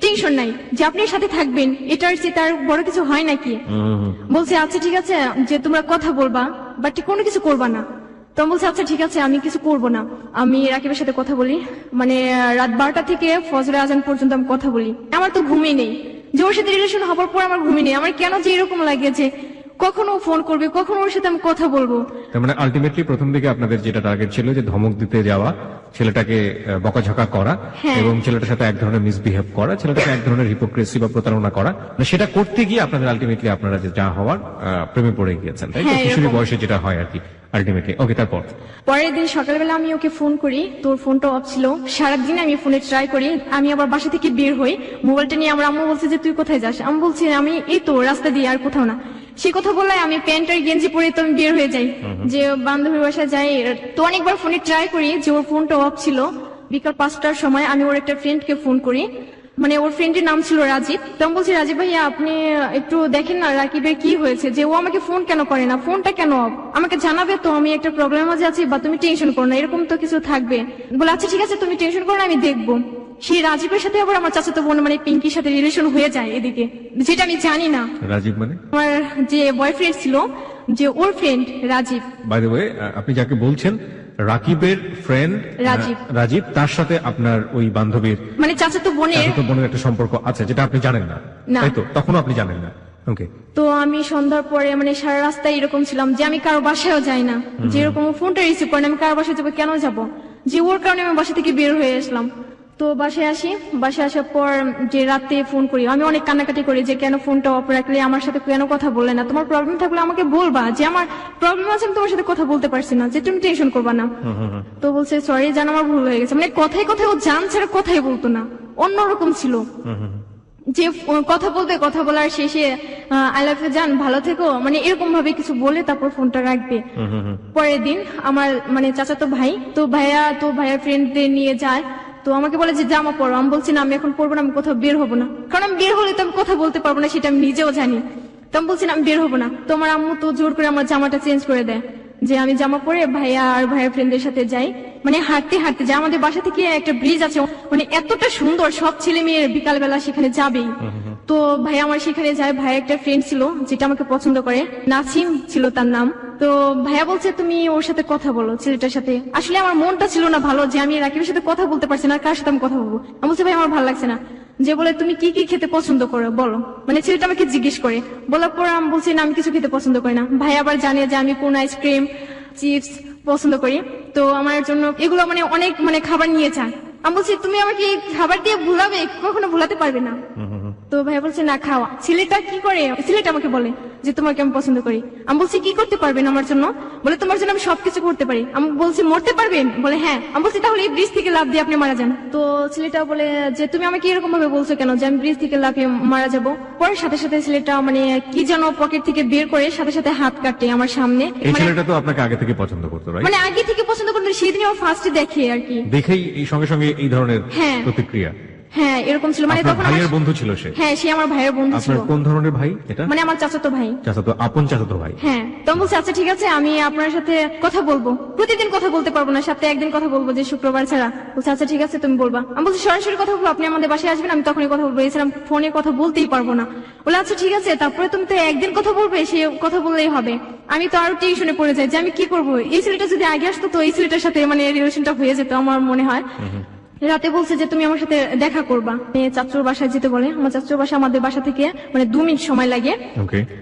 টেনশন নাই, যে আপনি সাথে থাকবেন, এটার চেয়ে তার বড় কিছু হয় নাকি। বলছে আচ্ছা ঠিক আছে, যে তোমরা কথা বলবা বাট কোনো কিছু করবা না। তো আমি বলছি আচ্ছা ঠিক আছে, আমি কিছু করবো না। আমি রাকিবের সাথে কথা বলি, রাত 12টা থেকে ফজরের আজান পর্যন্ত আমি কথা বলি। আমার তো ঘুমই নেই, যে ওর সাথে রিলেশন হবার পর আমার ঘুমই নেই। আমার কেন যে এরকম লাগে যে কখনো ফোন করবে, কখনো ওর সাথে আমি কথা বলবো। তার আলটিমেটলি প্রথম দিকে আপনাদের যেটা টার্গেট ছিল যে ধমক দিতে যাওয়া, ছেলেটাকে বকাঝকা করা, এবং ছেলেটার সাথে এক ধরনের মিসবিহেভ করা, ছেলেটাকে এক ধরনের হিপোক্রেসি বা প্রতারণা করা, সেটা করতে গিয়ে আপনাদের আলটিমেটলি আপনারা যে যা হওয়ার প্রেমে পড়ে গিয়েছেন, তাই তো? কিশোরী বয়সে যেটা হয় আর কি আলটিমেটলি। ওকে, তারপর পরের দিন সকালবেলা আমি ওকে ফোন করি, তোর ফোনটা অফ ছিল। সারাদিন আমি ফোনে ট্রাই করি। আমি আবার বাসা থেকে বের হই, মোবাইলটা নিয়ে। আমার আম্মু বলছে যে তুই কোথায় যাস? আমি বলছি আমি এই তো রাস্তা দিয়ে, আর কোথাও না। সে কথা বললে আমি প্যান্ট আর গেঞ্জি পরে তো আমি বের হয়ে যাই, যে বান্ধবীর বাসায় যাই। তো অনেকবার ফোনে ট্রাই করি, যে ওর ফোনটা অফ ছিল। বিকাল 5টার সময় আমি ওর একটা ফ্রেন্ডকে ফোন করি। মানে ওর ফ্রেন্ডের নাম ছিল রাজীব। তো আমি বলছি, রাজীব ভাইয়া আপনি একটু দেখেন না রাকিবের কি হয়েছে, যে ও আমাকে ফোন কেন করে না, ফোনটা কেন off? আমাকে জানাবে তো, আমি একটা প্রবলেমের মাঝে আছি, বা তুমি টেনশন করো না, এরকম তো কিছু থাকবে। বলে আচ্ছা ঠিক আছে তুমি টেনশন করো না, আমি দেখবো। সেই রাজীবের সাথে আবার আমার চাচাতো বোন মানে পিঙ্কির সাথে রিলেশন হয়ে যায় এদিকে, যেটা আমি জানি না। রাজীব মানে? আমার যে বয়ফ্রেন্ড ছিল, যে ওর friend Rajiv. By the way, আপনি যাকে বলছেন রাকিবের ফ্রেন্ড রাজীব, তার সাথে আপনার ওই বান্ধবীর মানে চাচাতো বোনের একটা সম্পর্ক আছে, যেটা আপনি জানেন না, তাই তো? তখনও আপনি জানেন না। ওকে। তো আমি সন্ধ্যার পরে মানে সারা রাস্তায় এরকম ছিলাম যে আমি কারো বাসায়ও যাই না, যেরকম ফোনটা রিসিভ করেন, আমি কারো বাসায় যাবো কেন যাব, যে ওর কারণে আমি বাসা থেকে বের হয়ে আসলাম। তো বাসায় আসি, বাসায় আসার পর যে রাতে ফোন করি, আমি অনেক কান্নাকাটি করি যে কেন ফোনটা অফ রাখলে, আমার সাথে কেন কথা বললে না, তোমার প্রবলেম থাকলে আমাকে বলবা, যে আমার প্রবলেম আছে আমি তোমার সাথে কথা বলতে পারছি না, যে তুমি টেনশন করবা না। তো বলছে সরি জান, আমার ভুল হয়ে গেছে। মানে কথায় কথায় ও জান ছাড়া কথাই বলতো না, অন্যরকম ছিল, যে কথা বলবে, কথা বলার শেষে আই লাভ ইউ জান, ভালো থেকো, মানে এরকম ভাবে কিছু বলে তারপর ফোনটা রাখবে। পরের দিন আমার মানে চাচাতো ভাই, তো ভাইয়া ফ্রেন্ডদের নিয়ে যায়, তো আমাকে বলে যে জামা পরো। আমি বলছি না আমি এখন পরবো না, আমি কোথাও বের হবো না, কারণ আমি বের হলে তো আমি কথা বলতে পারবো না, সেটা আমি নিজেও জানি। তো আমি বলছি না আমি বের হবো না। তো আমার আম্মু তো জোর করে আমার জামাটা চেঞ্জ করে দেয়, যে আমি জামা পরে ভাইয়া আর ভাইয়ের ফ্রেন্ডদের সাথে যাই, মানে হাঁটতে হাঁটতে যাই। আমাদের বাসা থেকে একটা ব্রিজ আছে, মানে এতটা সুন্দর, সব ছেলে মেয়ে বিকাল বেলা সেখানে যাবেই। তো ভাই আমার সেখানে যায়, ভাই একটা ফ্রেন্ড ছিল যেটা আমাকে পছন্দ করে, নাসিম ছিল তার নাম। তো ভাইয়া বলছে তুমি ওর সাথে কথা বলো, ছেলেটার সাথে। আসলে আমার মনটা ছিল না ভালো, যে আমি রাকিবের সাথে কথা বলতে পারছি না, কার সাথে আমি কথা বলবো। আমি বলছি ভাই আমার ভালো লাগছে না। যে বলে তুমি কি কি খেতে পছন্দ করো বলো, মানে ছেলেটা আমাকে জিজ্ঞেস করে। বলার পর আমি বলছি না আমি কিছু খেতে পছন্দ করি না। ভাই আবার জানে যে আমি কোন আইসক্রিম, চিপস পছন্দ করি, তো আমার জন্য এগুলো মানে অনেক মানে খাবার নিয়ে যান। আমি বলছি তুমি আমাকে এই খাবার দিয়ে ভুলাবে, কখনো ভুলাতে পারবে না। তো ভাই বলছে না খাওয়া। ছেলেটা কি করে, ছেলেটা আমাকে বলে যে তোমাকে আমি পছন্দ করি। আমি বলছি কি করতে পারবেন আমার জন্য, বলে তোমার জন্য আমি সবকিছু করতে পারি। আমি বলছি মরতে পারবেন, বলে হ্যাঁ। আমি বলছি তাহলে এই ব্রিজ থেকে লাফ দিয়ে আপনি মারা যান। তো ছেলেটা বলে যে তুমি আমাকে এরকম ভাবে বলছো কেন, যে আমি ব্রিজ থেকে লাফিয়ে মারা যাবো। পরে সাথে সাথে ছেলেটা মানে কি যেন পকেট থেকে বের করে সাথে সাথে হাত কাটে আমার সামনে। এই ছেলেটা তো আপনাকে আগে থেকে পছন্দ করতো, রাইট? মানে আগে থেকে পছন্দ করতো, সেদিন আমার ফার্স্টে দেখে আর কি, দেখেই এই সঙ্গে সঙ্গে এই ধরনের প্রতিক্রিয়া। হ্যাঁ এরকম ছিল। মানে তখন ভাইয়ের বন্ধু ছিল সে? হ্যাঁ সে আমার ভাইয়ের বন্ধু ছিল। আপনার কোন ধরনের ভাই এটা? মানে আমার চাচাতো ভাই। চাচাতো, আপন চাচাতো ভাই। হ্যাঁ। তো বলছে আচ্ছা ঠিক আছে আমি আপনার সাথে কথা বলবো, প্রতিদিন কথা বলতে পারবো না, সপ্তাহে একদিন কথা বলবো, যে শুক্রবার ছাড়া। বলছে আচ্ছা ঠিক আছে তুমি বলবা। আমি বলছি সরাসরি কথা বলবো, আপনি আমাদের বাসায় আসবেন, আমি তখনই কথা বলবো, এছাড়া ফোনে কথা বলতেই পারবো না। বলে আচ্ছা ঠিক আছে, তারপরে তুমি তো একদিন কথা বলবে, সে কথা বললেই হবে। আমি তো আরো টেনশনে পড়ে যাই যে আমি কি করবো, এই ছেলেটা যদি আগে আসতো তো এই ছেলেটার সাথে মানে রিলেশনটা হয়ে যেত আমার মনে হয়। রাতে বলছে যে তুমি আমার সাথে দেখা করবা, চাচুর বাসায় যেতে বলে। আমার চাচুর বাসা আমাদের বাসা থেকে মানে 2 মিনিট সময় লাগে।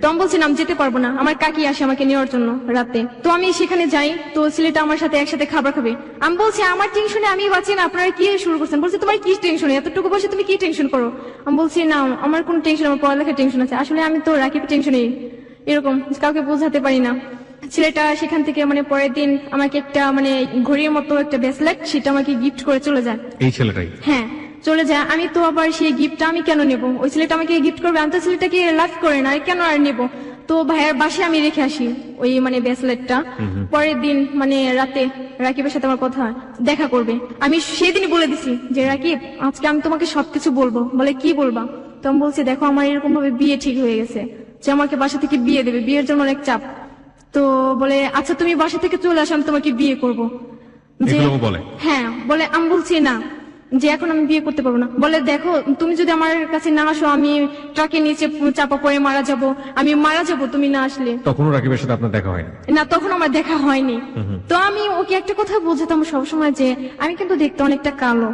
তো আমি বলছিলাম যেতে পারবো না, আমার কাকি আসে আমাকে নেওয়ার জন্য রাতে। তো আমি সেখানে যাই, তো ছেলেটা আমার সাথে একসাথে খাবার খাবে। আমি বলছি আমার টেনশনে আমি বাঁচি না, আপনারা কি শুরু করছেন? বলছে তোমার কি টেনশন, এতটুকু বসে তুমি কি টেনশন করো? আমি বলছি না আমার কোন টেনশন, আমার পড়ালেখার টেনশন আছে। আসলে আমি তো রাকিবের টেনশনে এরকম কাউকে বোঝাতে পারি না। ছেলেটা সেখান থেকে মানে পরের দিন আমাকে একটা মানে ঘড়ির মতো একটা ব্রেসলেট, সেটা আমাকে গিফট করে চলে যায়। এই ছেলেটাই? হ্যাঁ চলে যায়। আমি তো আবার সেই গিফটটা আমি কেন নেব, ওই ছেলেটা আমাকে গিফট করবে, আমি তো ছেলেটাকে লাভ করে না, কেন আর নেব। তো ভাইয়ের বাসায় আমি রেখে আসি ওই মানে ব্রেসলেটটা। পরের দিন মানে রাতে রাকিবের সাথে আমার কথা দেখা করবে, আমি সেদিনই বলে দিছি যে রাকিব আজকে আমি তোমাকে সবকিছু বলবো। বলে কি বলবা? তো আমি বলছি দেখো আমার এরকম ভাবে বিয়ে ঠিক হয়ে গেছে, যে আমাকে বাসা থেকে বিয়ে দেবে, বিয়ের জন্য অনেক চাপ। তো বলে আচ্ছা তুমি বাসা থেকে চলে আসো, আমি তোমাকে বিয়ে করবো। হ্যাঁ বলে। আমি বলছি না, যে এখন আমি বিয়ে করতে পারবো না। বলে দেখো তুমি যদি আমার কাছে না আসো, আমি ট্রাকে নিচে চাপা পড়ে মারা যাব, আমি মারা যাব তুমি না আসলে। তখনও রাকিবের সাথে আপনার দেখা হয়নি? না তখন আমার দেখা হয়নি। তো আমি ওকে একটা কথা বোঝাতাম সবসময় যে আমি কিন্তু দেখতে অনেকটা কালো।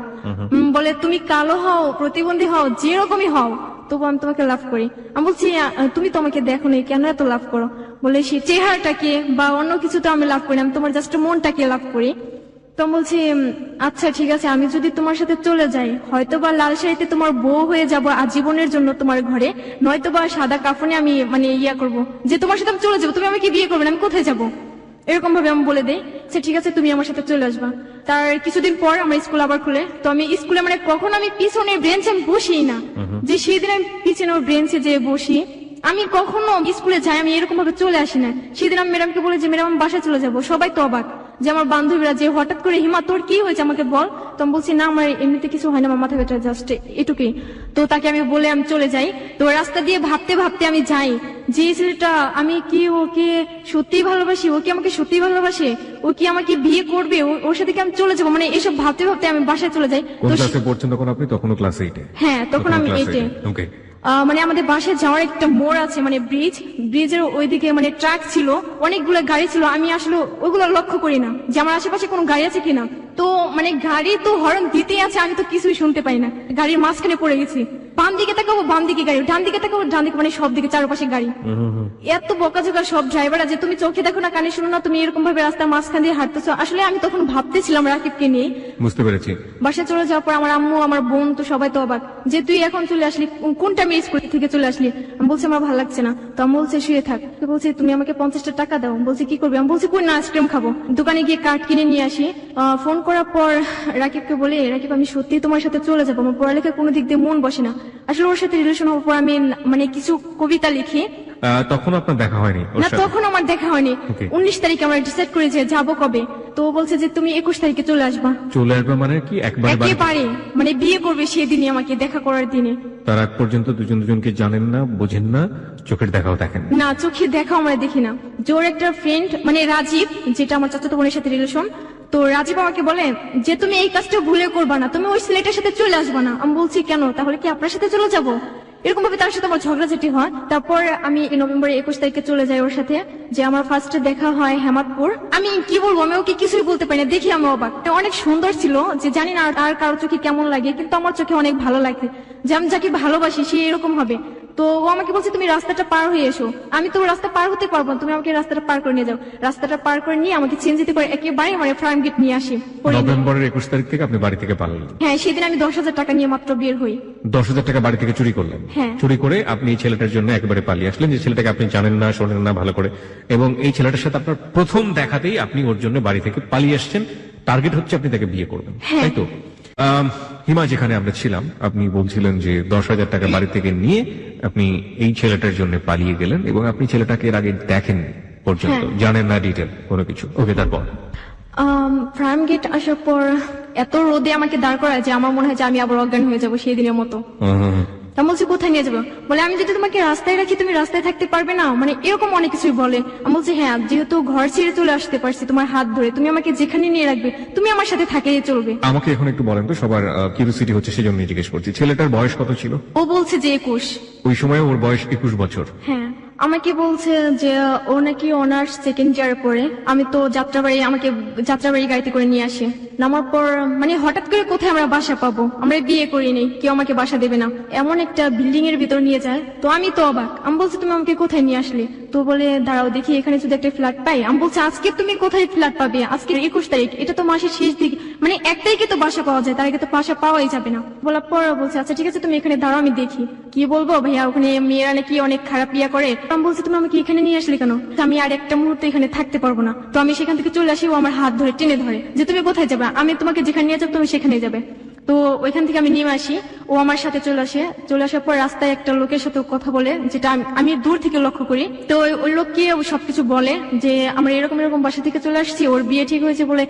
বলে তুমি কালো হও, প্রতিবন্ধী হও, যেরকমই হও, তবু আমি তোমাকে লাভ করি। আমি বলছি তুমি তো আমাকে দেখো নি, কেন এত লাভ করো? বলে সে চেহারাটাকে বা অন্য কিছু তো আমি লাভ করি, আমি তোমার জাস্ট মনটাকে লাভ করি। তো বলছি আচ্ছা ঠিক আছে, আমি যদি তোমার সাথে চলে যাই, হয়তো বা লাল শাড়িতে তোমার বউ হয়ে যাব আজীবনের জন্য তোমার ঘরে, নয়তো বা সাদা কাফনে আমি মানে ইয়া করব, যে তোমার সাথে আমি চলে যাবো, তুমি আমাকে বিয়ে করবে না, আমি কোথায় যাবো? এরকম ভাবে আমি বলে দেই যে ঠিক আছে তুমি আমার সাথে চলে আসবা। তার কিছুদিন পর আমার স্কুল আবার খুলে। তো আমি স্কুলে মানে কখন আমি পিছনের বেঞ্চে আমি বসি না, যে সেদিন আমি পিছনে বেঞ্চে যে বসি, আমি কখনো স্কুলে যাই আমি এরকম ভাবে চলে আসি না। সেদিন আমি ম্যাডামকে বলি যে ম্যাডাম আমি বাসায় চলে যাবো, সবাই তো অবাক যে আমার বান্ধবীরা যে হঠাৎ করে হিমা তোর কি হয়েছে আমাকে বল। তো আমি বলছি না আমার এমনিতে কিছু হয় না, আমার মাথা ব্যথা জাস্ট এটুকুই। তো তাকে আমি বলে আমি চলে যাই। তো রাস্তা দিয়ে ভাবতে ভাবতে আমি যাই যে এই ছেলেটা আমি কি ওকে সত্যিই ভালোবাসি, ও কি আমাকে সত্যিই ভালোবাসে, ও কি আমাকে বিয়ে করবে, ওর সাথে কি আমি চলে যাবো, মানে এসব ভাবতে ভাবতে আমি বাসায় চলে যাই। কোন তো ক্লাসে পড়ছেন তখন আপনি? তখনও ক্লাস 8-এ? হ্যাঁ তখন আমি 8-এ। ওকে। মানে আমাদের বাসায় যাওয়ার একটা মোড় আছে, মানে ব্রিজের ওইদিকে মানে ট্রাক ছিল, অনেকগুলো গাড়ি ছিল। আমি আসলে ওইগুলো লক্ষ্য করি না যে আমার আশেপাশে কোনো গাড়ি আছে কিনা। তো মানে গাড়ি তো হর্ন দিতেই আছে, আমি তো কিছুই শুনতে পাই না, গাড়ির মাঝখানে পড়ে গেছি। বাম দিকে তাকাবো বাম দিকে গাড়ি, ডান দিকে তাকাবো ডান দিকে, মানে সব দিকে চারপাশে গাড়ি। এত বকাঝকা সব ড্রাইভাররা যে তুমি চোখে দেখো না কানে শুনো না, তুমি এরকম ভাবে রাস্তার মাঝখান দিয়ে হাঁটতেছো। আসলে আমি তখন ভাবতেছিলাম রাকিবকে নিয়ে। বুঝতে পেরেছি। বাসায় চলে যাওয়ার পর আমার আম্মু আমার বোন তো সবাই তো অবাক যে তুই এখন চলে আসলি, কোনটা মেয়ে স্কুল থেকে চলে আসলি। আমি বলছি আমার ভালো লাগছে না। তো আমি বলছে শুয়ে থাক। তো বলছে তুমি আমাকে 50টা টাকা দাও। বলছি কি করবি। আমি বলছি কই না আইসক্রিম খাবো। দোকানে গিয়ে কার্ড কিনে নিয়ে আসি। ফোন করার পর রাকিবকে বলি রাকিব আমি সত্যি তোমার সাথে চলে যাবো, আমার পড়ালেখা কোনো দিক দিয়ে মন বসে না। আসলে ওর সাথে রিলেশন হওয়ার পর আমি মানে কিছু কবিতা লিখি। তখন আপনার দেখা হয়নি ওর না সাথে? তখন আমার দেখা হয়নি। Okay. 19 তারিখে আমরা ডিসাইড করে যে যাবো কবে। তো ও বলছে যে তুমি 21 তারিখে চলে আসবা। চলে আসবে মানে কি একবারে বাড়ি? একেবারে মানে বিয়ে করবে সেদিনই আমাকে দেখা করার দিনে। তার আগ পর্যন্ত দুজন দুজনকে জানেন না, বোঝেন না, চোখের দেখাও দেখেন না? না চোখে দেখা আমরা দেখি না। যে ওর একটা ফ্রেন্ড মানে রাজীব, যেটা আমার চাচাতো বোনের সাথে রিলেশন, তো রাজীব আমাকে বলে যে তুমি এই কাজটা ভুলে করবা না, তুমি ওই ছেলেটার সাথে চলে আসবা না। আমি বলছি কেন, তাহলে কি আপনার সাথে চলে যাবো। এরকম ভাবে তার সাথে আমার ঝগড়াঝাটি হয়। তারপর আমি নভেম্বরের 21 তারিখে চলে যাই ওর সাথে। যে আমার ফার্স্টে দেখা হয় হেমাদপুর। আমি কি বলবো, আমি ওকে কিছুই বলতে পারি না, দেখি আমি অবাক। অনেক সুন্দর ছিল, যে জানি না আর কারোর চোখে কেমন লাগে, কিন্তু আমার চোখে অনেক ভালো লাগে, যে আমি যাকে ভালোবাসি সে এরকম হবে। তো ও আমাকে বলছে তুমি রাস্তাটা পার হয়ে এসো। আমি তো রাস্তা পার হতে পারবো না, তুমি আমাকে রাস্তাটা পার করে নিয়ে যাও। রাস্তাটা পার করে নিয়ে আমাকে চেঞ্জিতে করে একেবারে মানে ফার্ম গেট নিয়ে আসি। নভেম্বরের 21 তারিখ থেকে আপনি বাড়ি থেকে পালালেন? হ্যাঁ সেদিন আমি 10,000 টাকা নিয়ে মাত্র বের হই। 10,000 টাকা বাড়ি থেকে চুরি করলেন? হ্যাঁ। চুরি করে আপনি এই ছেলেটার জন্য একেবারে পালিয়ে আসলেন, যে ছেলেটাকে আপনি জানেন না, শোনেন না ভালো করে, এবং এই ছেলেটার সাথে আপনার প্রথম দেখাতেই আপনি ওর জন্য বাড়ি থেকে পালিয়ে আসছেন। টার্গেট হচ্ছে আপনি তাকে বিয়ে করবেন, হ্যাঁ। তাই তো? হিমা, যেখানে আমরা ছিলাম, আপনি বলছিলেন যে 10,000 টাকা বাড়ি থেকে নিয়ে আপনি এই ছেলেটার জন্য পালিয়ে গেলেন, এবং আপনি ছেলেটাকে এর আগে দেখেন পর্যন্ত, হ্যাঁ। জানেন না ডিটেল কোনো কিছু। ওকে, তারপর? ফার্ম গেট আসার পর এত রোদে আমাকে দাঁড় করায় যে আমার মনে হয় যে আমি আবার অজ্ঞান হয়ে যাবো সেই দিনের মতো। তা বলছি কোথায় নিয়ে যাবো। বলে আমি যদি তোমাকে রাস্তায় রাখি তুমি রাস্তায় থাকতে পারবে না, মানে এরকম অনেক কিছুই বলে। আমি বলছি হ্যাঁ, যেহেতু ঘর ছেড়ে চলে আসতে পারছি তোমার হাত ধরে, তুমি আমাকে যেখানে নিয়ে রাখবে তুমি আমার সাথে থাকলে চলবে। আমাকে এখন একটু বলেন তো, সবার কিউরিওসিটি হচ্ছে সেজন্য জিজ্ঞেস করছি, ছেলেটার বয়স কত ছিল? ও বলছে যে 21। ওই সময় ওর বয়স 21 বছর? হ্যাঁ আমাকে বলছে যে ও নাকি অনার্স সেকেন্ড ইয়ারে পড়ে। আমি তো আমাকে যাত্রাবাড়ি গাড়িতে করে নিয়ে আসে। নামার পর মানে হঠাৎ করে কোথায় আমরা বাসা পাবো, আমরা বিয়ে করিনি, কেউ আমাকে বাসা দেবে না, এমন একটা বিল্ডিং এর ভিতর নিয়ে যায়। তো আমি তো অবাক, আমি বলছি তুমি আমাকে কোথায় নিয়ে আসলে। তো বলে দাঁড়াও দেখি এখানে যদি একটা ফ্ল্যাট পাই। আমি বলছি আজকে তুমি কোথায় ফ্ল্যাট পাবে, আজকে 21 তারিখ, এটা তো মাসের শেষ দিক, মানে 1 তারিখে তো বাসা পাওয়া যায়, তার আগে তো বাসা পাওয়াই যাবে না। বলার পর বলছে আচ্ছা ঠিক আছে তুমি এখানে দাঁড়াও আমি দেখি। কি বলবো ভাইয়া, ওখানে মেয়েরা নাকি অনেক খারাপ ইয়া করে। আমি বলছি তুমি আমাকে এখানে নিয়ে আসলে কেন, আমি আর একটা মুহূর্তে এখানে থাকতে পারবো না। তো আমি সেখান থেকে চলে আসি, ও আমার হাত ধরে টেনে ধরে যে তুমি কোথায় যাবে, আমি তোমাকে যেখানে নিয়ে যাবো তুমি সেখানে যাবে। তো ওইখান থেকে আমি নেমে আসি, ও আমার সাথে চলে আসে। চলে আসার পর রাস্তায় একটা লোকের সাথে কথা বলে, যেটা আমি দূর থেকে লক্ষ্য করি। তো ওই লোককে সবকিছু বলে যে আমরা এরকম এরকম বাসা থেকে চলে আসছি, ওর বিয়ে ঠিক হয়েছে বলে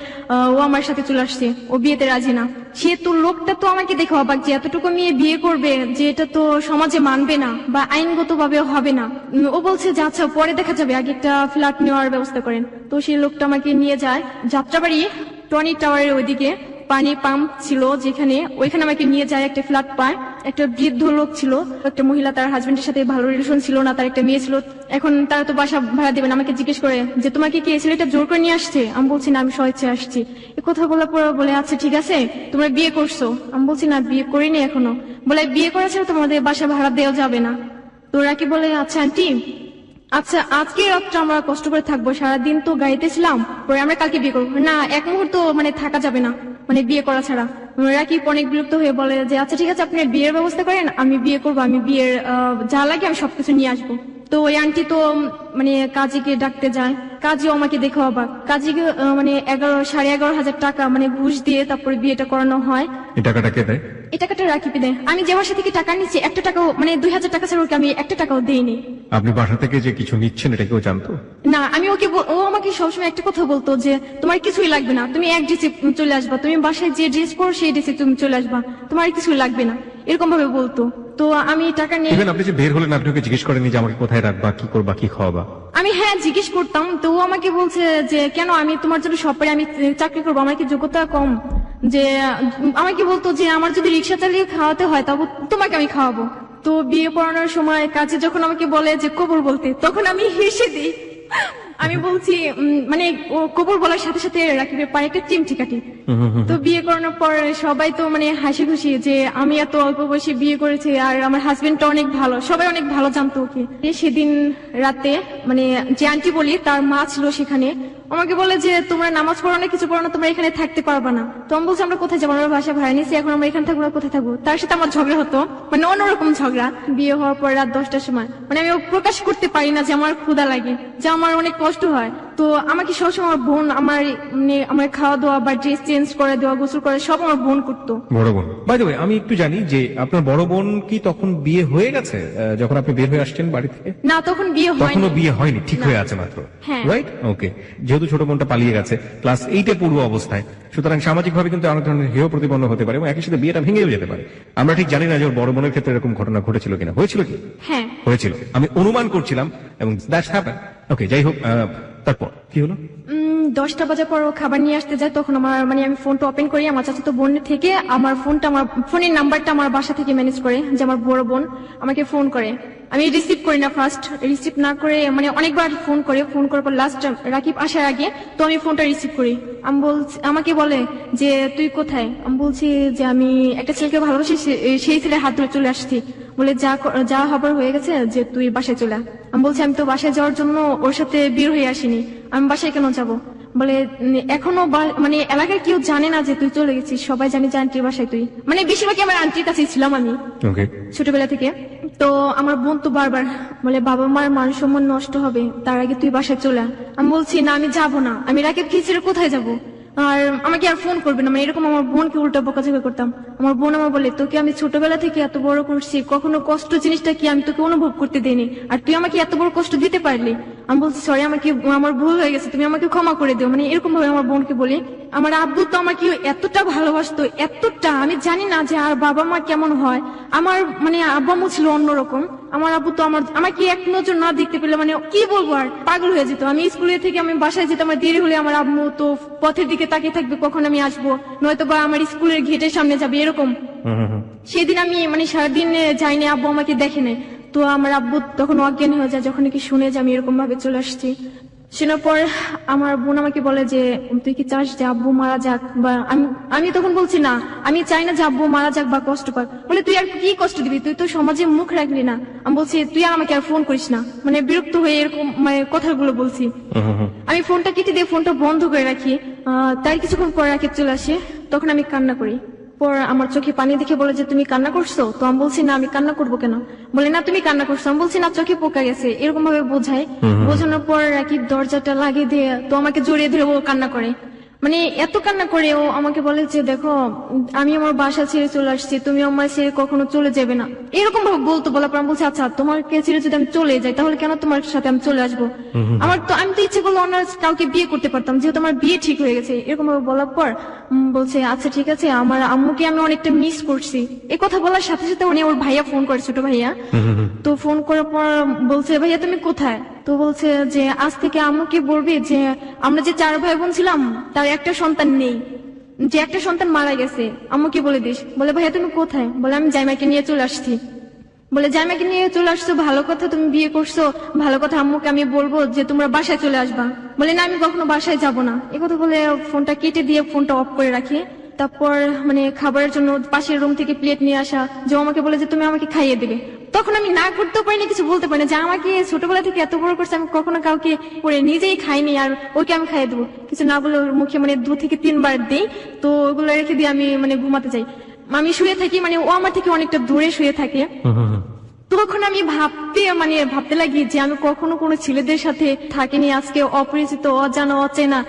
ও আমার সাথে চলে আসছে, ও বিয়েতে রাজি না। সে তো লোকটা তো আমাকে দেখে অবাক যে এতটুকু মেয়ে বিয়ে করবে, যে এটা তো সমাজে মানবে না বা আইনগত ভাবে হবে না। ও বলছে যে আচ্ছা পরে দেখা যাবে, আগে একটা ফ্ল্যাট নেওয়ার ব্যবস্থা করেন। তো সেই লোকটা আমাকে নিয়ে যায় যাত্রাবাড়ি টনি টাওয়ারের ওইদিকে, পানি পাম্প ছিল যেখানে, ওইখানে আমাকে নিয়ে যায়, একটা ফ্ল্যাট পায়। একটা বৃদ্ধ লোক ছিল, একটা মহিলা, তার হাজবেন্ডের সাথে ভালো রিলেশন ছিল না, তার একটা মেয়ে ছিল। এখন তারা তো বাসা ভাড়া দেবেন, আমাকে জিজ্ঞেস করে যে তোমাকে কি এই ছেলেটা জোর করে নিয়ে আসছে। আমি বলছি না আমি স্বেচ্ছা আসছি। এ কথা বলার পর বলে আচ্ছা ঠিক আছে তোমরা বিয়ে করছো। আমি বলছি না বিয়ে করিনি এখনো। বলে বিয়ে করা ছিল তোমাদের বাসা ভাড়া দেওয়া যাবে না। তো ওরা কি বলে আচ্ছা আন্টি আচ্ছা আজকে রাতটা আমরা কষ্ট করে থাকবো, সারাদিন তো গাড়িতে ছিলাম, পরে আমরা কালকে বিয়ে করবো। না এক মুহূর্ত মানে থাকা যাবে না, মানে বিয়ে করা ছাড়া। রাকিব অনেক বিরক্ত হয়ে বলে যে আচ্ছা ঠিক আছে আপনি বিয়ের ব্যবস্থা করেন, আমি বিয়ে করবো, আমি বিয়ের যা লাগে আমি সবকিছু নিয়ে আসবো। তো ওই আন্টি তো মানে কাজীকে ডাকতে যায়, কাজীও আমাকে দেখে অবাক। কাজীকে মানে 11,500 টাকা মানে ঘুষ দিয়ে তারপরে বিয়েটা করানো হয়। এই টাকাটা কে দেয়? এই টাকাটা রাকিব দেয়। আমি যে বাসা থেকে টাকা নিচ্ছি একটা টাকাও মানে 2,000 টাকা ছাড়া ওকে আমি একটা টাকাও দিইনি। আপনি বাসা থেকে যে কিছু নিচ্ছেন এটা কেউ জানতো? না, আমি ওকে ও আমাকে সবসময় একটা কথা বলতো যে তোমার কিছুই লাগবে না, তুমি এক ড্রেসে চলে আসবা, তুমি বাসায় যে ড্রেস পরো সেই ড্রেসে তুমি চলে আসবা, তোমার কিছুই লাগবে না, এরকম ভাবে বলতো। তো আমি টাকা নিয়ে ইভেন আপনি যে বের হলেন আপনি ওকে জিজ্ঞেস করেননি যে আমাকে কোথায় রাখবা, কি করবা, কি খাওয়াবা? আমি হ্যাঁ জিজ্ঞেস করতাম, তো ও আমাকে বলছে যে কেন, আমি তোমার জন্য সব পারি, আমি চাকরি করবো, আমার কি যোগ্যতা কম? যে আমাকে বলতো যে আমার যদি রিক্সা চালিয়ে খাওয়াতে হয় তবে তোমাকে আমি খাওয়াবো। তো বিয়ে পড়ানোর সময় কাজে যখন আমাকে বলে যে কবর বলতে, তখন আমি হেসে দিই। আমি বলছি মানে ও কবর বলার সাথে সাথে রাকিবের পায়ে একটা চিমটি কাটি। তো বিয়ে করানোর পর সবাই তো মানে হাসি খুশি যে আমি এত অল্প বয়সে বিয়ে করেছি, আর আমার হাজবেন্ডটা অনেক ভালো, সবাই অনেক ভালো জানতো ওকে। সেদিন রাতে মানে যে আন্টি বলি তার মা ছিল সেখানে, আমাকে বলে যে তোমরা নামাজ পড়ো না, কিছু পড়ো না, তোমরা এখানে থাকতে পারবা না। তো আমি বলছি আমরা কোথায় যাবো, আমরা বাসা ভাড়া নিয়েছি, এখন আমরা এখানে থাকবো না, কোথায় থাকবো? তার সাথে আমার ঝগড়া হতো, মানে অন্যরকম ঝগড়া। বিয়ে হওয়ার পর রাত 10টার সময় মানে আমি প্রকাশ করতে পারি না যে আমার ক্ষুধা লাগে, যে আমার অনেক কষ্ট হয়। তো আমাকে সবসময় আমার বোন আমার খাওয়া দাওয়া বা ড্রেস চেঞ্জ করে দেওয়া, গোসল করে সব আমার বোন করতো। বড় বোন, বাই দ্য ওয়ে আমি একটু জানি যে আপনার বড় বোন কি তখন বিয়ে হয়ে গেছে যখন আপনি বের হয়ে আসছেন বাড়ি থেকে? না, তখন বিয়ে হয়নি। তখনও বিয়ে হয়নি, ঠিক হয়ে আছে মাত্র, হ্যাঁ। রাইট? ওকে। যেহেতু ছোট বোনটা পালিয়ে গেছে ক্লাস 8-এ পূর্ব অবস্থায়, সুতরাং সামাজিক ভাবে কিন্তু অনেক ধরনের হেয় প্রতিপন্ন হতে পারে এবং একই সাথে বিয়েটা ভেঙেও যেতে পারে। আমরা ঠিক জানি না যে ওর বড় বোনের ক্ষেত্রে এরকম ঘটনা ঘটেছিল কিনা। হয়েছিল কি? হ্যাঁ হয়েছিল, আমি অনুমান করছিলাম এবং দ্যাটস হ্যাপেন। ওকে, যাই হোক, তারপর কি হলো? 10টা বাজার পর ও খাবার নিয়ে আসতে যায়, তখন আমার মানে আমি ফোনটা ওপেন করি, আমার চাচাতো বোন থেকে আমার ফোনের নাম্বারটা আমার বাসা থেকে ম্যানেজ করে যে আমার বড় বোন আমাকে ফোন করে। আমি রিসিভ করি না, ফার্স্ট রিসিভ না করে মানে অনেকবার ফোন করার পর লাস্ট রাকিব আসার আগে তো আমি ফোনটা রিসিভ করি। আমাকে বলে যে তুই কোথায়? আমি বলছি যে আমি একটা ছেলেকে ভালোবাসি, সেই ছেলের হাত ধরে চলে আসছি। বলে যা হবার হয়ে গেছে, যে তুই বাসায় চলে আয়। আমি বলছি আমি তো বাসায় যাওয়ার জন্য ওর সাথে বের হয়ে আসিনি, আমি বাসায় কেন যাবো? বলে এখনো মানে এলাকায় কেউ জানে না যে তুই চলে গেছিস, সবাই জানে যে আন্টির বাসায় তুই, মানে বেশিরভাগই আমার আন্টির কাছেই ছিলাম আমি ছোটবেলা থেকে। তো আমার বোন তো বারবার বলে বাবা মার মান সম্মান নষ্ট হবে, তার আগে তুই বাসায় চলে আয়। আমি বলছি না, আমি যাবো না, আমি রাকিবকে ছেড়ে কোথায় যাবো, আর আমাকে আর ফোন করবে না, মানে এরকম আমার বোনকে উল্টা বকাঝকা করতাম। আমার বোন আমার বলে তোকে আমি ছোটবেলা থেকে এত বড় করছি, কখনো কষ্ট জিনিসটা কি আমি তোকে অনুভব করতে দেইনি, আর তুই আমাকে এত বড় কষ্ট দিতে পারলি। আমি বলছি সরি, আমার ভুল হয়ে গেছে, তুমি আমাকে ক্ষমা করে দিও, মানে এরকম ভাবে আমার বোনকে বলি। আমার আব্বু তো আমাকে এতটা ভালোবাসতো, এতটা, আমি জানি না যে আর বাবা মা কেমন হয়। আমার মানে আব্বু আম্মু ছিল অন্যরকম। আমার আব্বু তো আমাকে এক নজর না দেখতে পেলে মানে কি বলবো, আর পাগল হয়ে যেত। আমি স্কুলে থেকে আমি বাসায় যেতাম, আমার দেরি হলে আমার আম্মু তো পথের দিকে তাকিয়ে থাকবে কখন আমি আসবো, নয়তো বা আমার স্কুলের গেটের সামনে যাবে এরকম। সেদিন আমি মানে সারাদিন যাইনি, আব্বু আমাকে দেখে নেই। তো আমার আব্বু তখন অজ্ঞান হয়ে যায় যখন কি শুনে যে আমি এরকম ভাবে চলে আসছি। শোনার পর আমার বোন আমাকে বলে যে তুই কি চাস যে আব্বু মারা যাক? বা আমি তখন বলছি না, আমি চাই না যে আব্বু মারা যাক বা কষ্ট পাক। বলে তুই আর কি কষ্ট দিবি, তুই তো সমাজে মুখ রাখলি না। আমি বলছি তুই আর আমাকে আর ফোন করিস না, মানে বিরক্ত হয়ে এরকম মানে কথাগুলো বলছি। আমি ফোনটা কেটে দিয়ে ফোনটা বন্ধ করে রাখি। তার কিছুক্ষণ পর রাকিব চলে আসে, তখন আমি কান্না করি। পর আমার চোখে পানি দেখে বলে যে তুমি কান্না করছো? তো আমি বলছি না, আমি কান্না করবো কেন? বলে না তুমি কান্না করছো। আমি বলছি না, চোখে পোকা গেছে, এরকম ভাবে বোঝায়। বোঝানোর পর রাকিব দরজাটা লাগিয়ে দিয়ে তো আমাকে জড়িয়ে ধরে ও কান্না করে, মানে এত কান্না করে ও আমাকে বলে যে দেখো আমি আমার বাসা ছেড়ে চলে আসছি, তুমি আমার ছেড়ে কখনো চলে যাবে না, এরকম ভাবে বলতো। বলার পর আমি বলছি আচ্ছা তোমাকে ছেড়ে যদি আমি চলে যাই তাহলে কেন তোমার সাথে আমি চলে আসবো? আমি তো ইচ্ছে করলে অন্য কাউকে বিয়ে করতে পারতাম, যেহেতু আমার বিয়ে ঠিক হয়ে গেছে। এরকম ভাবে বলার পর বলছে আচ্ছা ঠিক আছে, আমার আম্মুকে আমি অনেকটা মিস করছি। এই কথা বলার সাথে সাথে উনি ওর ভাইয়া ফোন করে, ছোট ভাইয়া। তো ফোন করার পর বলছে ভাইয়া তুমি কোথায়? তো বলছে যে আজ থেকে আম্মুকে বলবি যে আমরা যে 4 ভাই বোন ছিলাম তার একটা সন্তান নেই, যে একটা সন্তান মারা গেছে, আম্মুকে বলে দিস। বলে ভাইয়া তুমি কোথায়? বলে আমি জামাইকে নিয়ে চলে আসছি। বলে জামাইকে নিয়ে চলে আসছো, ভালো কথা, তুমি বিয়ে করছো, ভালো কথা, আম্মুকে আমি বলবো যে তোমরা বাসায় চলে আসবা। বলে না আমি কখনো বাসায় যাব না। একথা বলে ফোনটা কেটে দিয়ে ফোনটা অফ করে রাখি। তারপর মানে খাবারের জন্য পাশের রুম থেকে প্লেট নিয়ে আসা, যে আমাকে বলে যে তুমি আমাকে খাইয়ে দেবে। তখন আমি না করতেও পারিনি, কিছু বলতে পারি না, যে আমাকে ছোটবেলা থেকে এত বড় করছে, আমি কখনো কাউকে করে নিজেই খাইনি, আর ওকে আমি খাইয়ে দেবো। কিছু না বলে ওর মুখে মানে 2 থেকে 3 বার দিই। তো ওগুলো রেখে দিয়ে আমি মানে ঘুমাতে যাই। আমি শুয়ে থাকি, মানে ও আমার থেকে অনেকটা দূরে শুয়ে থাকে। তখন আমি ভাবতে লাগি যে আমি কখনো কোনো ছেলেদের সাথে থাকিনি, আজকে অপরিচিত, অজানা, অচেনা,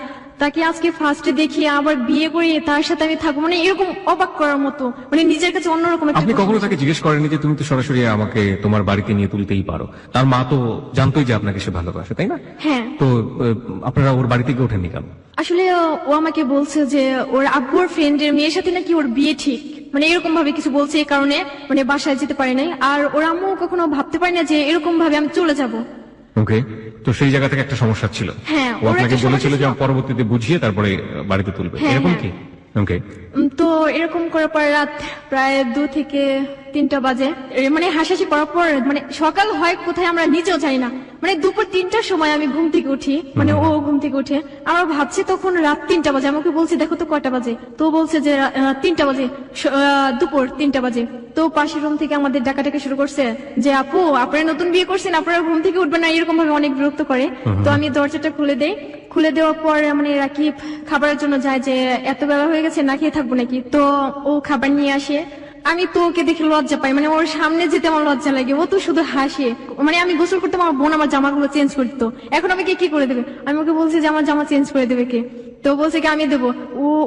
তাকে আজকে ফার্স্টে দেখি আবার বিয়ে করে তার সাথে আমি থাকবো, মানে এরকম অবাক করার মতো, মানে নিজের কাছে অন্যরকম একটা আপনি কখনো তাকে জিজ্ঞেস করেননি যে তুমি তো সরাসরি আমাকে তোমার বাড়িতে নিয়ে তুলতেই পারো? তার মা তো জানতোই যে আপনাকে সে ভালোবাসে, তাই না? হ্যাঁ। তো আপনারা ওর বাড়িতে গিয়ে ওঠেননি কেন? আসলে ও আমাকে বলছে যে ওর আব্বুর ফ্রেন্ডের মেয়ের সাথে নাকি ওর বিয়ে ঠিক, মানে এরকম ভাবে কিছু বলছে, এই কারণে মানে বাসায় যেতে পারে নাই। আর ওর আম্মু কখনো ভাবতে পারে না যে এরকম ভাবে আমি চলে যাব। ওকে, তো সেই জায়গা থেকে একটা সমস্যা ছিল। হ্যাঁ, ও ওর আপনাকে একটা বলেছিল সমস্যা যে ছিল। পরবর্তীতে বুঝিয়ে তারপরে বাড়িতে তুলবে, হ্যাঁ, এরকম হ্যাঁ। কি? ওকে, তো এরকম করার পর রাত প্রায় 2 থেকে 3টা বাজে, মানে হাসাহাসি করার পর মানে সকাল হয় কোথায় আমরা নিজেও জানি না, মানে দুপুর 3টার সময় আমি ঘুম থেকে উঠি, মানে ও ঘুম থেকে উঠে, আমরা ভাবছি তখন রাত 3টা বাজে। আমাকে বলছি দেখো তো কয়টা বাজে, তো বলছে যে 3টা বাজে, দুপুর 3টা বাজে। তো পাশের রুম থেকে আমাদের ডাকাডাকি শুরু করছে যে আপু আপনারা নতুন বিয়ে করছেন, আপনারা ঘুম থেকে উঠবেন না, এরকম ভাবে অনেক বিরক্ত করে। তো আমি দরজাটা খুলে দেই, খুলে দেওয়ার পর মানে রাকিব খাবারের জন্য যায় যে এত বেলা হয়ে গেছে না খেয়ে থাকবো নাকি, তো ও খাবার নিয়ে আসে। আমি তো ওকে দেখে লজ্জা পাই, মানে ওর সামনে যেতে আমার লজ্জা লাগে, ও তো শুধু হাসে। মানে আমি গোসল করতে আমার বোন আমার জামাগুলো চেঞ্জ করতো, এখন আমাকে কি করে দেবে? আমি ওকে বলছি যে আমার জামা চেঞ্জ করে দেবে কে, তো বলছে কি আমি দেবো।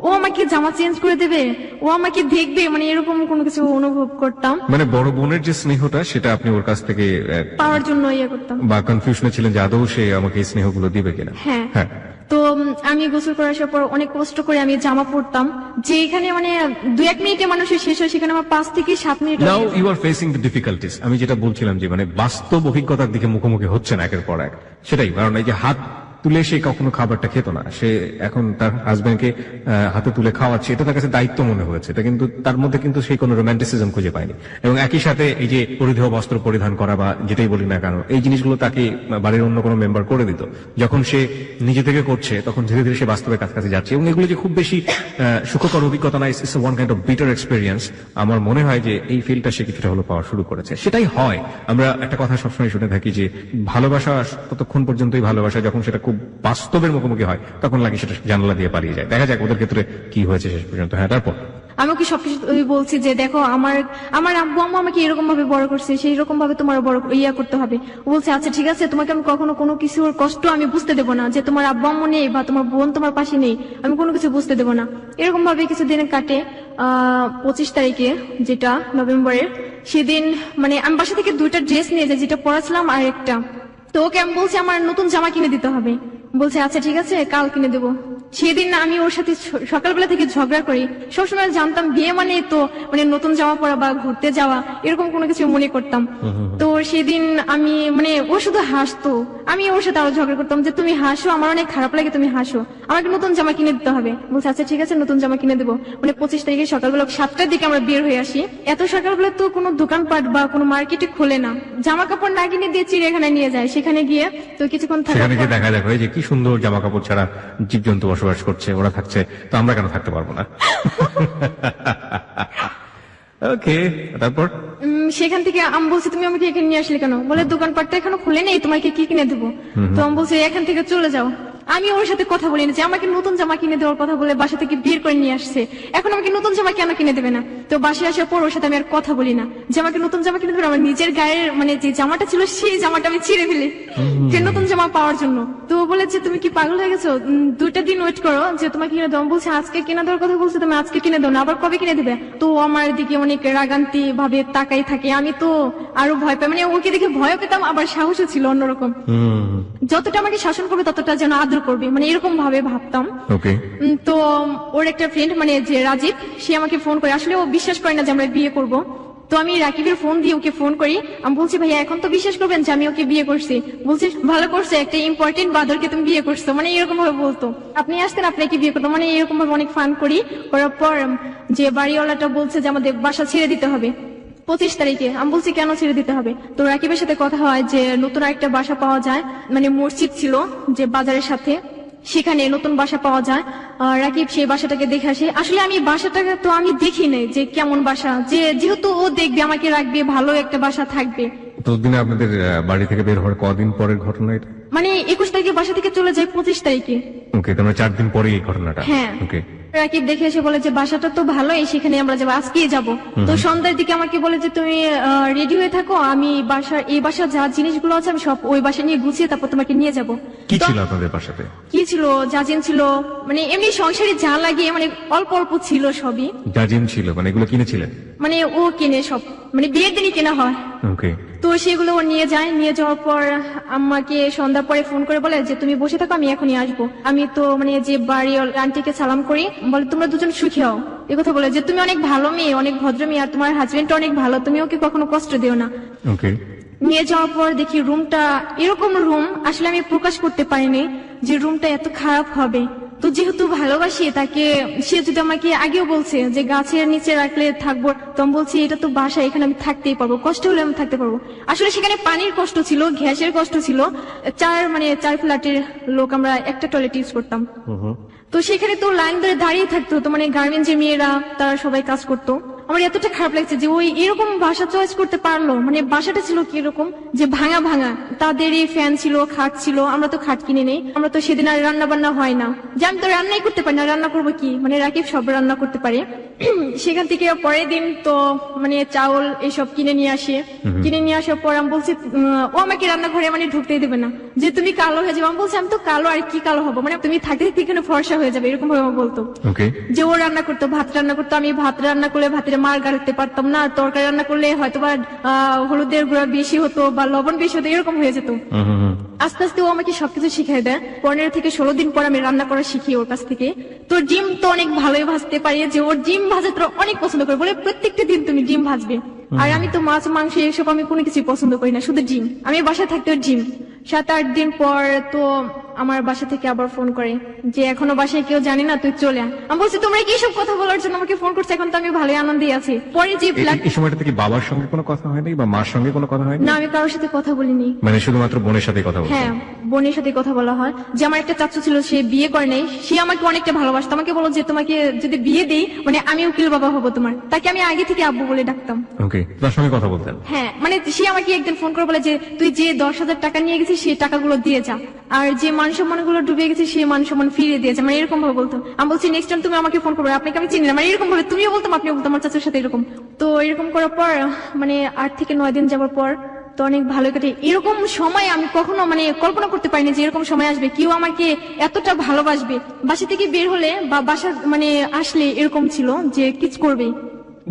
ও আমাকে জামা চেঞ্জ করে দেবে, ও আমাকে দেখবে, মানে এরকম কোনো কিছু অনুভব করতাম, মানে বড় বোনের যে স্নেহটা সেটা আপনি ওর কাছ থেকে পাওয়ার জন্য ইয়ে করতাম, বা কনফিউশনে ছিলেন যে আদৌ সে আমাকে এই স্নেহগুলো দিবে কিনা। হ্যাঁ। হ্যাঁ, তো আমি গোসল করে আসার পর অনেক কষ্ট করে আমি জামা পরতাম, যে এখানে মানে 2-1 মিনিটে মানুষের শেষ হয়, সেখানে আমার 5 থেকে 7 minute now you are facing the difficulties. আমি যেটা বলছিলাম যে মানে বাস্তব অভিজ্ঞতার দিকে মুখোমুখি হচ্ছে না একের পর এক, সেটাই। কারণ এই যে হাত তুলে সে কখনো খাবারটা খেত না, সে এখন তার হাজবেন্ডকে হাতে তুলে খাওয়াচ্ছে, এটা তার কাছে দায়িত্ব মনে হয়েছে, এটা কিন্তু তার মধ্যে কিন্তু সেই কোনো রোম্যান্টিসিজম খুঁজে পায়নি। এবং একই সাথে এই যে পরিধেয় বস্ত্র পরিধান করা বা যেটাই বলি না কেন, এই জিনিসগুলো তাকে বাড়ির অন্য কোনো মেম্বার করে দিত। যখন সে নিজে থেকে করছে তখন ধীরে ধীরে সে বাস্তবের কাছাকাছি যাচ্ছে, এবং এগুলো যে খুব বেশি সুখকর অভিজ্ঞতা না, it's one kind of bitter experience. আমার মনে হয় যে এই ফিলটা সে কিছুটা হলো পাওয়া শুরু করেছে। সেটাই হয়, আমরা একটা কথা সবসময় শুনে থাকি যে ভালোবাসা ততক্ষণ পর্যন্তই ভালোবাসা, যখন সেটা খুব বাস্তবের মুখোমুখি হয় তখন লাগে সেটা জানালা দিয়ে পালিয়ে যায়। দেখা যাক ওদের ক্ষেত্রে কি হয়েছে শেষ পর্যন্ত। হ্যাঁ, তারপর আমি ওকে সবকিছু বলছি যে দেখো আমার আব্বু আম্মু আমাকে এরকম ভাবে বড় করছে, সেই রকম ভাবে তোমার বড় ইয়া করতে হবে। ও বলছে আচ্ছা ঠিক আছে, তোমাকে আমি কখনো কোনো কিছুর কষ্ট আমি বুঝতে দেবো না, যে তোমার আব্বু আম্মু নেই বা তোমার বোন তোমার পাশে নেই, আমি কোনো কিছু বুঝতে দেবো না। এরকম ভাবে কিছুদিন কাটে। 25 তারিখে, যেটা নভেম্বরের, সেদিন মানে আমি বাসা থেকে 2টা ড্রেস নিয়ে যাই, যেটা পরাছিলাম আর একটা। তো ওকে আমি বলছি আমার নতুন জামা কিনে দিতে হবে, বলছে আচ্ছা ঠিক আছে কাল কিনে দেবো। সেদিন আমি ওর সাথে সকালবেলা থেকে ঝগড়া করি। সবসময় জানতাম বিয়ে মানে তো মানে নতুন জামা পরা বা ঘুরতে যাওয়া, এরকম কোনো কিছু মনে করতাম। তো সেদিন আমি মানে ও শুধু হাসতো, আমি ওর সাথে আরো ঝগড়া করতাম যে তুমি হাসো, আমার অনেক খারাপ লাগে তুমি হাসো, আমাকে নতুন জামা কিনে দিতে হবে। বলছে আচ্ছা ঠিক আছে নতুন জামা কিনে দেবো। মানে 25 তারিখে সকালবেলা 7টার দিকে আমরা বের হয়ে আসি। এত সকালবেলা তো কোনো দোকানপাট বা কোনো মার্কেটে খোলে না, জামা কাপড় না কিনে দিয়ে চিড়িয়াখানায় নিয়ে যায়। সেখানে গিয়ে তো কিছুক্ষণ থাকার সেখানে গিয়ে পর দেখা যাবে যে কি সুন্দর জামা কাপড় ছাড়া জীবজন্তু বসবাস করছে, ওরা থাকছে, তো আমরা কেন থাকতে পারবো না? ওকে, তারপর সেখান থেকে আমি বলছি তুমি আমাকে এখানে নিয়ে আসলে কেন? বলে দোকানপাটটা এখনো খুলে নেই, তোমাকে কি কিনে দেবো? তো আমি বলছি এখান থেকে চলে যাও। আমি ওর সাথে কথা বলি না যে আমাকে নতুন জামা কিনে দেওয়ার কথা বলে বাসা থেকে বের করে নিয়ে আসছে, এখন আমাকে নতুন জামা কেন কিনে দেবে না? তো বাসায় আসার পর ওর সাথে আমি আর কথা বলি না যে আমাকে নতুন জামা কিনে দেবে। আমার নিজের গায়ের মানে যে জামাটা ছিল সেই জামাটা আমি ছিঁড়ে ফেলি যে নতুন জামা পাওয়ার জন্য। তো ও বলেছে তুমি কি পাগল হয়ে গেছো, 2টা দিন ওয়েট করো যে তোমাকে কিনে দেবো। বলছে আজকে কিনে দেওয়ার কথা বলছে, তুমি আজকে কিনে দাও না, আবার কবে কিনে দেবে? তো ও আমার দিকে অনেক রাগান্তি ভাবে তাকাই থাকে। আমি তো আরো ভয় পাই, মানে ওকে দেখে ভয় পেতাম, আবার সাহসও ছিল অন্যরকম। যতটা আমাকে শাসন করবে ততটা যেন আদর করবে, মানে এরকম ভাবে ভাবতাম। ওকে, তো ওর একটা ফ্রেন্ড মানে যে রাজীব, সে আমাকে ফোন করে, আসলে ও বিশ্বাস করে না যে আমরা বিয়ে করব। তো আমি রাকিবের ফোন দিয়ে ওকে ফোন করি, আমি বলছি ভাইয়া এখন তো বিশ্বাস করবেন যে আমি ওকে বিয়ে করছি? বলছি ভালো করছে, একটা ইম্পর্টেন্ট বাদরকে তুমি বিয়ে করছো, মানে এরকম ভাবে বলতো। আপনি আসতেন আপনাকে বিয়ে করতো, মানে এরকম ভাবে অনেক ফান করি। করার পর যে বাড়িওয়ালাটা বলছে যে আমাদের বাসা ছেড়ে দিতে হবে 25 তারিখে। আমি বলছি কেন ছেড়ে দিতে হবে? তো রাকিবের সাথে কথা হয় যে নতুন একটা বাসা পাওয়া যায়, মানে মসজিদ ছিল যে বাজারের সাথে, সেখানে নতুন বাসা পাওয়া যায়। রাকিব সেই বাসাটাকে দেখে আসে। আসলে আমি বাসাটাকে তো আমি দেখি নাই যে কেমন বাসা, যে যেহেতু ও দেখবে আমাকে রাখবে, ভালো একটা বাসা থাকবে। ততদিনে আপনাদের বাড়ি থেকে বের হওয়ার কদিন পরের ঘটনা এটা? মানে 21 তারিখে বাসা থেকে চলে যায় 25 তারিখে। ওকে, তার মানে 4 দিন পরে এই ঘটনাটা। হ্যাঁ। ওকে, রাকিব দেখে এসে বলে যে বাসাটা তো ভালোই, সেখানে আমরা যাবো, আজকেই যাবো। তো সন্ধ্যার দিকে আমাকে বলে যে তুমি রেডি হয়ে থাকো, আমি এই বাসার যা জিনিসগুলো আছে আমি সব ওই বাসা নিয়ে গুছিয়ে তারপর তোমাকে নিয়ে যাবো। কি ছিল আপনাদের বাসাতে? কি ছিল, জাজিম ছিল, মানে এমনি সংসারে যা লাগে মানে অল্প অল্প ছিল সবই। জাজিম ছিল মানে এগুলো কিনেছিলেন? মানে ও কিনে সব, মানে বিয়ের দিনই কেনা হয়। ওকে। তো সেগুলো ও নিয়ে যায়, নিয়ে যাওয়ার পর আমাকে সন্ধ্যার পরে ফোন করে বলে যে তুমি বসে থাকো, আমি এখনই আসবো। আমি তো মানে যে বাড়ি আন্টিকে সালাম করি, বলে তোমরা দুজন সুখী হও, এ কথা বলে যে তুমি অনেক ভালো মেয়ে, অনেক ভদ্র মেয়ে, আর তোমার হাজবেন্ড অনেক ভালো, তুমি ওকে কখনো কষ্ট দিও না। ওকে। নিয়ে যাওয়ার পর দেখি রুমটা এরকম রুম, আসলে আমি প্রকাশ করতে পারিনি যে রুমটা এত খারাপ হবে। তো যেহেতু ভালোবাসি তাকে, সে যদি আমাকে আগেও বলছে যে গাছের নিচে রাখলে থাকবো, তো আমি বলছি এটা তো বাসা, এখানে আমি থাকতেই পারবো, কষ্ট হলে আমি থাকতে পারবো। আসলে সেখানে পানির কষ্ট ছিল, গ্যাসের কষ্ট ছিল, চার ফ্ল্যাটের লোক আমরা একটা টয়লেট ইউজ করতাম। তো সেখানে তো লাইন ধরে দাঁড়িয়ে থাকতো, তো মানে গার্মেন্টসের মেয়েরা তারা সবাই কাজ করতো। আমার এতটা খারাপ লাগছে যে ওই এরকম বাসা চয়েস করতে পারলো, মানে বাসাটা ছিল কি এরকম যে ভাঙা ভাঙা, তাদেরই ফ্যান ছিল, খাট ছিল, আমরা তো খাট কিনে নেই, আমরা তো সেদিন আর রান্না বান্না হয় না, যে আমি তো রান্নাই করতে পারি না, রান্না করবো কি, মানে রাকিব সব রান্না করতে পারে। সেখান থেকে পরের দিন তো মানে চাউল এসব কিনে নিয়ে আসে, কিনে নিয়ে আসার পর আমি বলছি ও আমাকে রান্নাঘরে মানে ঢুকতেই দেবে না, যে তুমি কালো হয়ে যাবে। আমি বলছি আমি তো কালো, আর কি কালো হবো, মানে তুমি থাকতে থাকতে এখানে ফর্সা হয়ে যাবে, এরকম ভাবে বলতো। যে ও রান্না করতো, ভাত রান্না করতো, আমি ভাত রান্না করলে ভাতের মার গাড়তে পারতাম না, তরকারি রান্না করলে হয়তো বা হলুদের গুঁড়া বেশি হতো বা লবণ বেশি হতো, এরকম হয়ে যেত। আস্তে আস্তে ও আমাকে সবকিছু শিখাই দেয়। 15 থেকে 16 দিন পর আমি রান্না করা শিখি ওর কাছ থেকে। তো ডিম তো অনেক ভালোই ভাজতে পারি, যে ওর ডিম ভাজা তো অনেক পছন্দ করে, বলে প্রত্যেকটা দিন তুমি ডিম ভাজবে। আর আমি তো মাছ মাংস এসব আমি কোনো কিছু পছন্দ করি না, শুধু ডিম। আমি বাসায় থাকতে ডিম। 7-8 দিন পর তো আমার বাসা থেকে আবার ফোন করে যে এখনো বাসায় কেউ জানি না, তুই চলে আয়। আমি বলছি তোমরা কি সব কথা বলার জন্য আমাকে ফোন করছো? এখন তো আমি ভালোই আনন্দেই আছি। পরে যে এই সময়টা থেকে বাবার সঙ্গে কোনো কথা হয়নি বা মার সঙ্গে কোনো কথা হয়নি? না, আমি কারোর সাথে কথা বলিনি। মানে শুধুমাত্র বোনের সাথে কথা বলছো? হ্যাঁ, বোনের সাথে কথা বলা হয়। যে আমার একটা চাচু ছিল, সে বিয়ে করে নাই, সে আমাকে অনেকটা ভালোবাসতো। আমাকে বলো যে তোমাকে যদি বিয়ে দেই মানে আমি উকিল বাবা হবো তোমার, তাকে আমি আগে থেকে আব্বু বলে ডাকতাম। ওকে, তার সঙ্গে কথা বলতেন? হ্যাঁ, মানে সে আমাকে একদিন ফোন করে বলে যে তুই যে 10,000 টাকা নিয়ে গেছিস সেই টাকাগুলো দিয়ে যা, আর যে মান সম্মান গুলো ডুবে গেছে সেই মান সম্মান ফিরিয়ে দিয়ে যা, মানে এরকম ভাবে বলতো। আমি বলছি নেক্সট টাইম তুমি আমাকে ফোন করবে, আপনাকে আমি চিনি না, মানে এরকম ভাবে তুমিও বলতাম আপনিও বলতাম আমার চাচুর সাথে এরকম। তো এরকম করার পর মানে 8 থেকে 9 দিন যাওয়ার পর তো অনেক ভালো কাটে। এরকম সময় আমি কখনো মানে কল্পনা করতে পারিনি যে এরকম সময় আসবে, কেউ আমাকে এতটা ভালোবাসবে। বাসা থেকে বের হলে বা বাসা মানে আসলে এরকম ছিল যে কিছু করবে।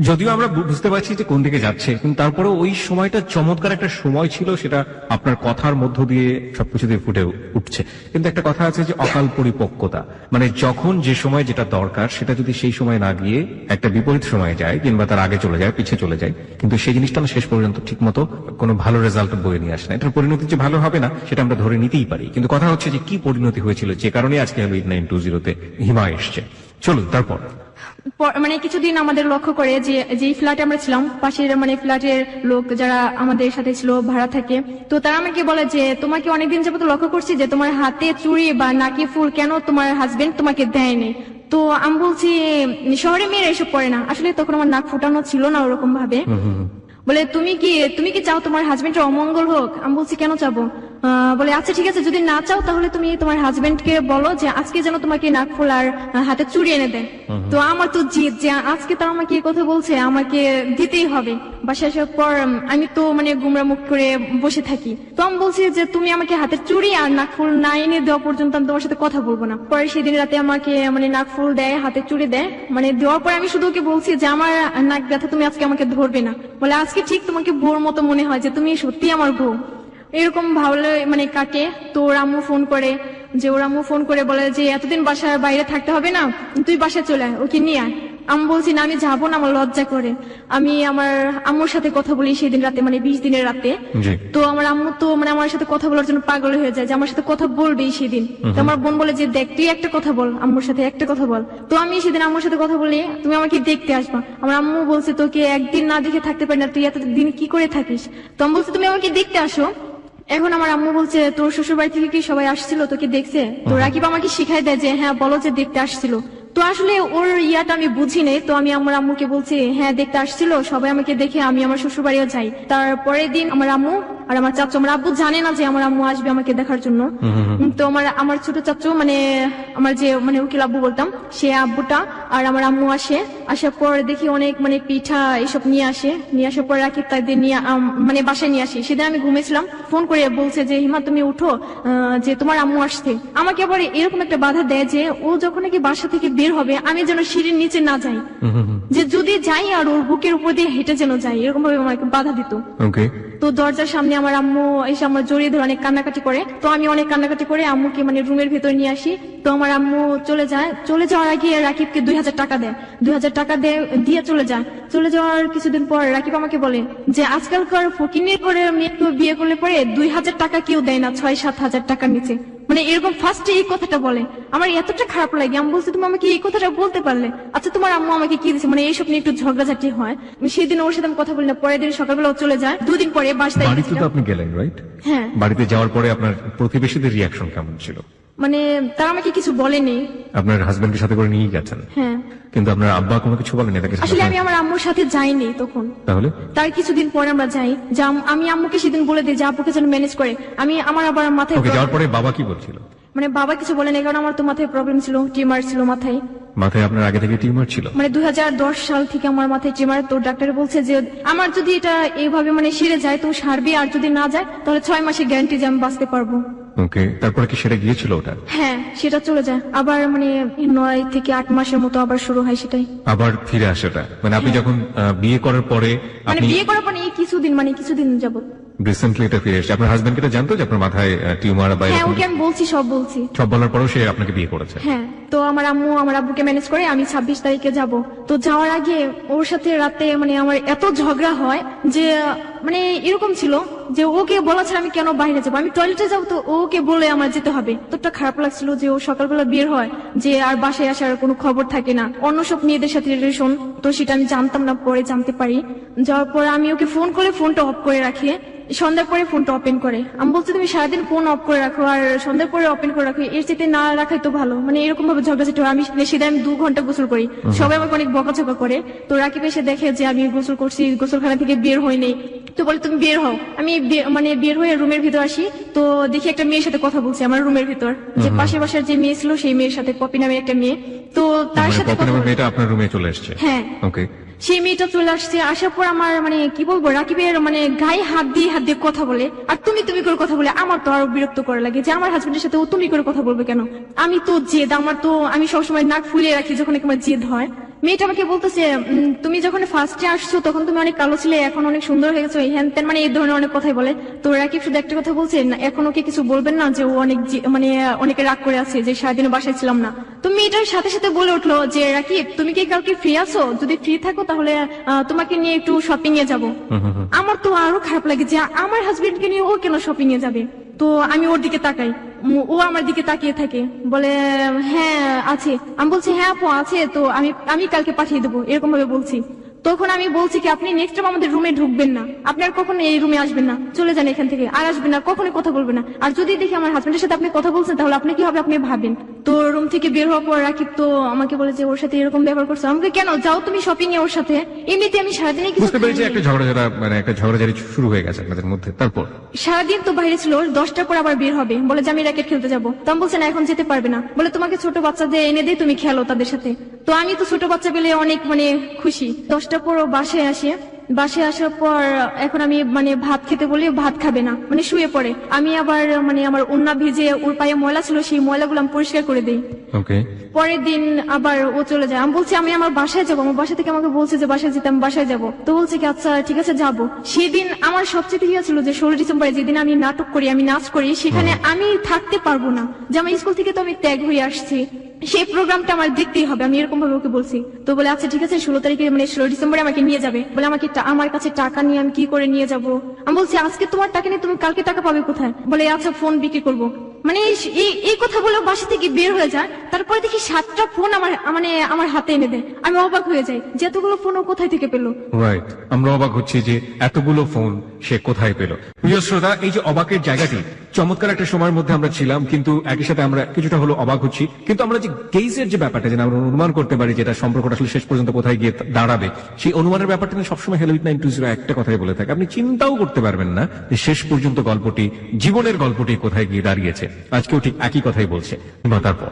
যদিও আমরা বুঝতে পারছি যে কোন দিকে যাচ্ছে, কিন্তু তারপরে ওই সময়টা চমৎকার একটা সময় ছিল, সেটা আপনার কথার মধ্য দিয়ে সবকিছু দিয়ে ফুটে উঠছে। কিন্তু একটা কথা আছে যে অকাল পরিপক্কতা, মানে যখন যে সময় যেটা দরকার সেটা যদি সেই সময় না গিয়ে একটা বিপরীত সময়ে যায় কিংবা তার আগে চলে যায়, পিছিয়ে চলে যায়, কিন্তু সেই জিনিসটা না শেষ পর্যন্ত ঠিক মতো কোনো ভালো রেজাল্ট বয়ে নিয়ে আসে না। এটার পরিণতি যে ভালো হবে না সেটা আমরা ধরে নিতেই পারি, কিন্তু কথা হচ্ছে যে কি পরিণতি হয়েছিল, যে কারণে আজকে 8920-তে হিমা এসছে। চলুন তারপর। মানে কিছুদিন আমাদের লক্ষ্য করে যে ফ্ল্যাটে আমরা ছিলাম, পাশের মানে ফ্ল্যাটের লোক যারা আমাদের সাথে ছিল ভাড়া থাকে, তো তারা আমাকে বলে যে তোমাকে অনেকদিন যাবত লক্ষ্য করছি যে তোমার হাতে চুড়ি বা নাকে ফুল কেন তোমার হাজবেন্ড তোমাকে দেয়নি। তো আমি বলছি শহরে মেয়েরা এসব পরে না। আসলে তখন আমার নাক ফুটানো ছিল না ওরকম ভাবে। বলে তুমি কি চাও তোমার হাজবেন্ডের অমঙ্গল হোক? আমি বলছি কেন চাবো? বলে আচ্ছা ঠিক আছে, যদি না চাও তাহলে তুমি তোমার হাজবেন্ডকে বলো যে আজকে যেন তোমাকে নাক ফুল আর হাতে চুড়ি এনে দেয়। তো আমার তো জিদ যে আজকে তারা আমাকে এই কথা বলছে, আমাকে দিতেই হবে। বাসায় আসার পর আমি তো মানে গুমরা মুখ করে বসে থাকি। তো আমি বলছি যে তুমি আমাকে হাতে চুড়ি আর নাক ফুল না এনে দেওয়া পর্যন্ত আমি তোমার সাথে কথা বলবো না। পরে সেদিন রাতে আমাকে মানে নাক ফুল দেয়, হাতে চুড়ি দেয়, মানে দেওয়ার পরে আমি শুধু ওকে বলছি যে আমার নাক ব্যথা, তুমি আজকে আমাকে ধরবে না। বলে আজকে ঠিক তোমাকে বউর মতো মনে হয়, যে তুমি সত্যি আমার বউ। এরকম ভাবলে মানে কাটে। তো ওর আম্মু ফোন করে বলে যে এতদিন বাসার বাইরে থাকতে হবে না, তুই বাসায় চলে আয়, ওকে নিয়ে আয়। আমি বলছি না, আমি যাবো না, আমার লজ্জা করে। আমি আমার আম্মুর সাথে কথা বলি সেদিন রাতে, মানে 20 দিনের রাতে। তো আমার আম্মু তো মানে আমার সাথে কথা বলার জন্য পাগল হয়ে যায় যে আমার সাথে কথা বলবেই সেদিন। তো আমার বোন বলে যে দেখ তুই একটা কথা বল, আম্মুর সাথে একটা কথা বল। তো আমি সেদিন আম্মুর সাথে কথা বলি, তুমি আমাকে দেখতে আসবা। আমার আম্মু বলছে তোকে একদিন না দেখে থাকতে পারি না, তুই এতদিন কি করে থাকিস? তো আমি বলছি তুমি আমাকে দেখতে আসো। এখন আমার আম্মু বলছে তোর শ্বশুর বাড়ি থেকে কি সবাই আসছিল, তোকে দেখছে? তো রাকিব আমাকে শিখাই দেয় যে হ্যাঁ বলো যে দেখতে আসছিল। তো আসলে ওর ইয়াটা আমি বুঝি নেই। তো আমি আমার আম্মুকে বলছি হ্যাঁ দেখতে আসছিল, সবাই আমাকে দেখে আমি আমার শ্বশুর বাড়িও যাই। তারপরের দিন আমার আম্মু আর আমার চাচু, আমার আব্বু জানে না যে আমার আম্মু আসবে আমাকে দেখার জন্য। তো আমার ছোট চাচু মানে আমার যে মানে উকিল আব্বু বলতাম, সে আব্বুটা আর আমার আম্মু আসে। আসার পর দেখি অনেক মানে পিঠা এসব নিয়ে আসার পর রাকিব তাদের নিয়ে মানে বাসায় নিয়ে আসি। সেদিন আমি ঘুমেছিলাম, ফোন করে বলছে যে হিমা তুমি উঠো, যে তোমার আম্মু আসছে। আমাকে আবার এরকম একটা বাধা দেয় যে ও যখন নাকি বাসা থেকে বের হবে আমি যেন সিঁড়ির নিচে না যাই, যে যদি যাই আর ওর বুকের উপর দিয়ে হেঁটে যেন যাই, এরকম ভাবে আমাকে বাধা দিত। তো দরজার সামনে আমার আম্মু এসে আমার জড়িয়ে ধরে অনেক কান্নাকাটি করে। তো আমি অনেক কান্নাকাটি করে আম্মুকে মানে রুমের ভেতরে নিয়ে আসি। তো আমার আম্মু চলে যাওয়ার আগে রাকিবকে 2000 টাকা দেয়, 2000 টাকা দিয়ে চলে যাওয়ার কিছুদিন পর রাকিব আমাকে বলে যে আজকালকার ফকিনের করে মেয়ে বিয়ে করলে পরে 2000 টাকা কেউ দেয় না, 6-7 হাজার টাকার নিচে। মানে এরকম ফার্স্টে এই কথাটা বলে, আমার এতটা খারাপ লাগে। আমি বলছি তুমি আমাকে এই কথাটা বলতে পারলে, আচ্ছা তোমার আম্মু আমাকে কি দিচ্ছে, মানে এইসব নিয়ে একটু ঝগড়াঝাটি হয়। সেদিন ওর সাথে আমি কথা বলি না, পরের দিন সকালবেলা ও চলে যায়। 2 দিন পরে বাসায় আপনি গেলেন, রাইট? হ্যাঁ। বাড়িতে যাওয়ার পরে আপনার প্রতিবেশীদের রিয়াকশন কেমন ছিল? মানে তারা আমাকে কিছু বলেনি। আপনার হাজবেন্ডের সাথে করে নিয়ে গেছেন? হ্যাঁ। কিন্তু আপনার আব্বা কোনো কিছু বলেনি? আসলে আমি আমার আম্মুর সাথে যাইনি তখন। তাহলে তার কিছুদিন পরে আমরা যাই, আমি আম্মুকে সেদিন বলে দিই যে আব্বুকে যেন ম্যানেজ করে। আমার আবার মাথায় যাওয়ার পরে বাবা কি বলছিল? মানে বাবা কিছু বলেনি, কারণ আমার তো মাথায় প্রবলেম ছিল, টিউমার ছিল মাথায়। আপনার আগে থেকে টিউমার ছিল? মানে 2010 সাল থেকে আমার মাথায় টিউমার। তো ডাক্তার বলছে যে আমার যদি এটা এইভাবে মানে সেরে যায় তো সারবে, আর যদি না যায় তাহলে 6 মাসের গ্যারান্টি যে আমি বাঁচতে পারবো। ওকে, তারপরে কি সেটা গিয়েছিল ওটা? হ্যাঁ, সেটা চলে যায় আবার, মানে 9 থেকে 8 মাসের মতো আবার শুরু হয় সেটাই। আবার ফিরে আসাটা মানে আপনি যখন বিয়ে করার পরে, মানে বিয়ে করার পরে কিছুদিন যাবত রিসেন্টলি এটা ফিরে এসেছে। আপনার হাজবেন্ড এটা জানতো যে আপনার মাথায় টিউমার বা? হ্যাঁ, ওকে আমি সব বলছি। সব বলার পরেও সে আপনাকে বিয়ে করেছে? হ্যাঁ। তো আমার আব্বুকে ম্যানেজ করে আমি 26 তারিখে যাব। তো যাওয়ার আগে ওর সাথে রাতে মানে আমার এত ঝগড়া হয় যে মানে এরকম ছিল যে ওকে বলা ছাড়া আমি কেন বাইরে যাবো, আমি টয়লেটে যাবো তো ওকে বলে আমার যেতে হবে। তোরটা খারাপ লাগছিল যে ও সকালবেলা বের হয়, যে আর বাসায় আসার কোনো খবর থাকে না, অন্য সব মেয়েদের সাথে রিলেশন। তো সেটা আমি জানতাম না, পরে জানতে পারি। যাওয়ার পর আমি ওকে ফোন করে ফোনটা অফ করে রাখি, সন্ধ্যার পরে ফোনটা ওপেন করে। আমি বলছি তুমি সারাদিন ফোন অফ করে রাখো আর সন্ধ্যার পরে ওপেন করে রাখো, এর চেয়ে না রাখাই তো ভালো। মানে এরকম ভাবে ঝগড়াঝাটি হয়। আমি সেটা 2 ঘন্টা গোসল করি, সবাই আমাকে অনেক বকাঝকা করে। তো রাকিব এসে দেখে যে আমি গোসল করছি, গোসলখানা থেকে বের হইনি। তো বলে তুমি বের হও। আমি মানে বের হয়ে রুমের ভিতর আসি, তো দেখি একটা মেয়ের সাথে কথা বলছে আমার রুমের ভিতর, যে পাশের বাসার যে মেয়ে ছিল সেই মেয়ের সাথে, পপি নামের একটা মেয়ে। তো তার সাথে মেয়েটা আপনার রুমে চলে এসেছে? হ্যাঁ। ওকে। সেই মেয়েটা চলে আসছে, আসার পর আমার মানে কি বলবো, রাকিবের মানে গায়ে হাত দিয়ে কথা বলে, আর তুমি করে কথা বলে। আমার তো আরো বিরক্ত করা লাগে যে আমার হাজবেন্ডের সাথে ও তুমি করে কথা বলবে কেন? আমি তো জেদ, আমি সবসময় নাক ফুলিয়ে রাখি যখন আমার জেদ হয়। মেয়েটা আমাকে বলতেছে তুমি যখন ফার্স্টে আসছো তখন তুমি অনেক কালো ছিলে, এখন অনেক সুন্দর হয়ে গেছো, হ্যান ত্যান, মানে এই ধরনের অনেক কথাই বলে। তো রাকিব শুধু একটা কথা বলছে, এখন ওকে কিছু বলবেন না যে ও অনেকে রাগ করে আছে যে সারাদিন বাসায় ছিলাম না। তো মেয়েটার সাথে সাথে বলে উঠলো যে রাকিব তুমি কি কালকে ফ্রি আছো? যদি ফ্রি থাকো তাহলে তোমাকে নিয়ে একটু শপিং এ যাবো। আমার তো আরো খারাপ লাগে যে আমার হাজবেন্ডকে নিয়ে ও কেন শপিং এ যাবে। তো আমি ওর দিকে তাকাই, ও আমার দিকে তাকিয়ে থাকে, বলে হ্যাঁ আছে। আমি বলছি হ্যাঁ আপু আছে, তো আমি কালকে পাঠিয়ে দেবো, এরকম ভাবে বলছি। তখন আমি বলছি কি আপনি নেক্সট টাইম আমাদের রুমে ঢুকবেন না, আপনি আর কখনো এই রুমে আসবেন না, চলে যান এখান থেকে, আর আসবেন না, কখনোই কথা বলবেন না। আর যদি দেখি আমার হাজবেন্ডের সাথে আপনি কথা বলছেন তাহলে আপনি কি হবে আপনি ভাবেন। তো রুম থেকে বের হওয়ার পর রাকিব তো আমাকে বলে যে ওর সাথে এরকম ব্যবহার করছো। আমাকে কেন, যাও তুমি শপিং এ ওর সাথে। এমনিতে আমি সারাদিন বুঝতে পেরেছি একটা ঝগড়াঝাড়ি শুরু হয়ে গেছে আপনাদের মধ্যে। তারপর সারাদিন তো বাইরে ছিল, 10টার পর আবার বের হবে, বলে যে আমি র্যাকেট খেলতে যাবো। তো আমি বলছি না এখন যেতে পারবে না, বলে তোমাকে ছোট বাচ্চাদের এনে দেয় তুমি খেলো তাদের সাথে। তো আমি তো ছোট বাচ্চা পেলে অনেক মানে খুশি। 10টার পর বাসায় আসে, বাসায় আসার পর এখন আমি মানে ভাত খেতে বলি, ভাত খাবে না, মানে শুয়ে পড়ে। আমি আবার মানে আমার ওন্না ভিজে ওর পায়ে ময়লা ছিল, সেই ময়লাগুলো আমি পরিষ্কার করে দিই। পরের দিন আবার ও চলে যায়। আমি বলছি আমি আমার বাসায় যাবো, আমার বাসা থেকে আমাকে বলছে যে বাসায় যেতে, আমি বাসায় যাবো। তো বলছে কি আচ্ছা ঠিক আছে যাবো। সেদিন আমার সবচেয়ে ইয়ে ছিল যে 16 ডিসেম্বরে যেদিন আমি নাটক করি, আমি নাচ করি, সেখানে আমি থাকতে পারবো না, যে আমার স্কুল থেকে তো আমি ত্যাগ হয়ে আসছি, সেই প্রোগ্রামটা আমার দেখতেই হবে, আমি এরকম ভাবে ওকে বলছি। তো বলে আচ্ছা ঠিক আছে 16 তারিখে মানে 16 ডিসেম্বরে আমাকে নিয়ে যাবে। বলে আমার কাছে টাকা নিয়ে আমি কি করে নিয়ে যাব। আমি বলছি আজকে তোমার টাকা নিয়ে তুমি কালকে টাকা পাবে কোথায়? বলে আচ্ছা ফোন বিক্রি করবো। মানে এই কথা বলে বাসা থেকে বের হয়ে যায়। তারপরে দেখি 7টা ফোন আমার হাতে এনে দেয়। আমি অবাক হয়ে যাই যে এতগুলো ফোন ও কোথায় থেকে পেলো। রাইট, আমরা অবাক হচ্ছি যে এতগুলো ফোন সে কোথায় পেলো। প্রিয় শ্রোতা, এই যে অবাকের জায়গাটি চমৎকার একটা সময়ের মধ্যে আমরা ছিলাম, কিন্তু একই সাথে আমরা কিছুটা হলো অবাক হচ্ছি। কিন্তু আমরা যে গেজের যে ব্যাপারটা, যে আমরা অনুমান করতে পারি যেটা সম্পর্কটা আসলে শেষ পর্যন্ত কোথায় গিয়ে দাঁড়াবে, সেই অনুমানের ব্যাপারটা নিয়ে সবসময় হ্যালো 920 একটা কথাই বলে থাকে। আপনি চিন্তাও করতে পারবেন না যে শেষ পর্যন্ত গল্পটি, জীবনের গল্পটি কোথায় গিয়ে দাঁড়িয়েছে। আজকেও ঠিক একই কথাই বলছে। কিংবা তারপর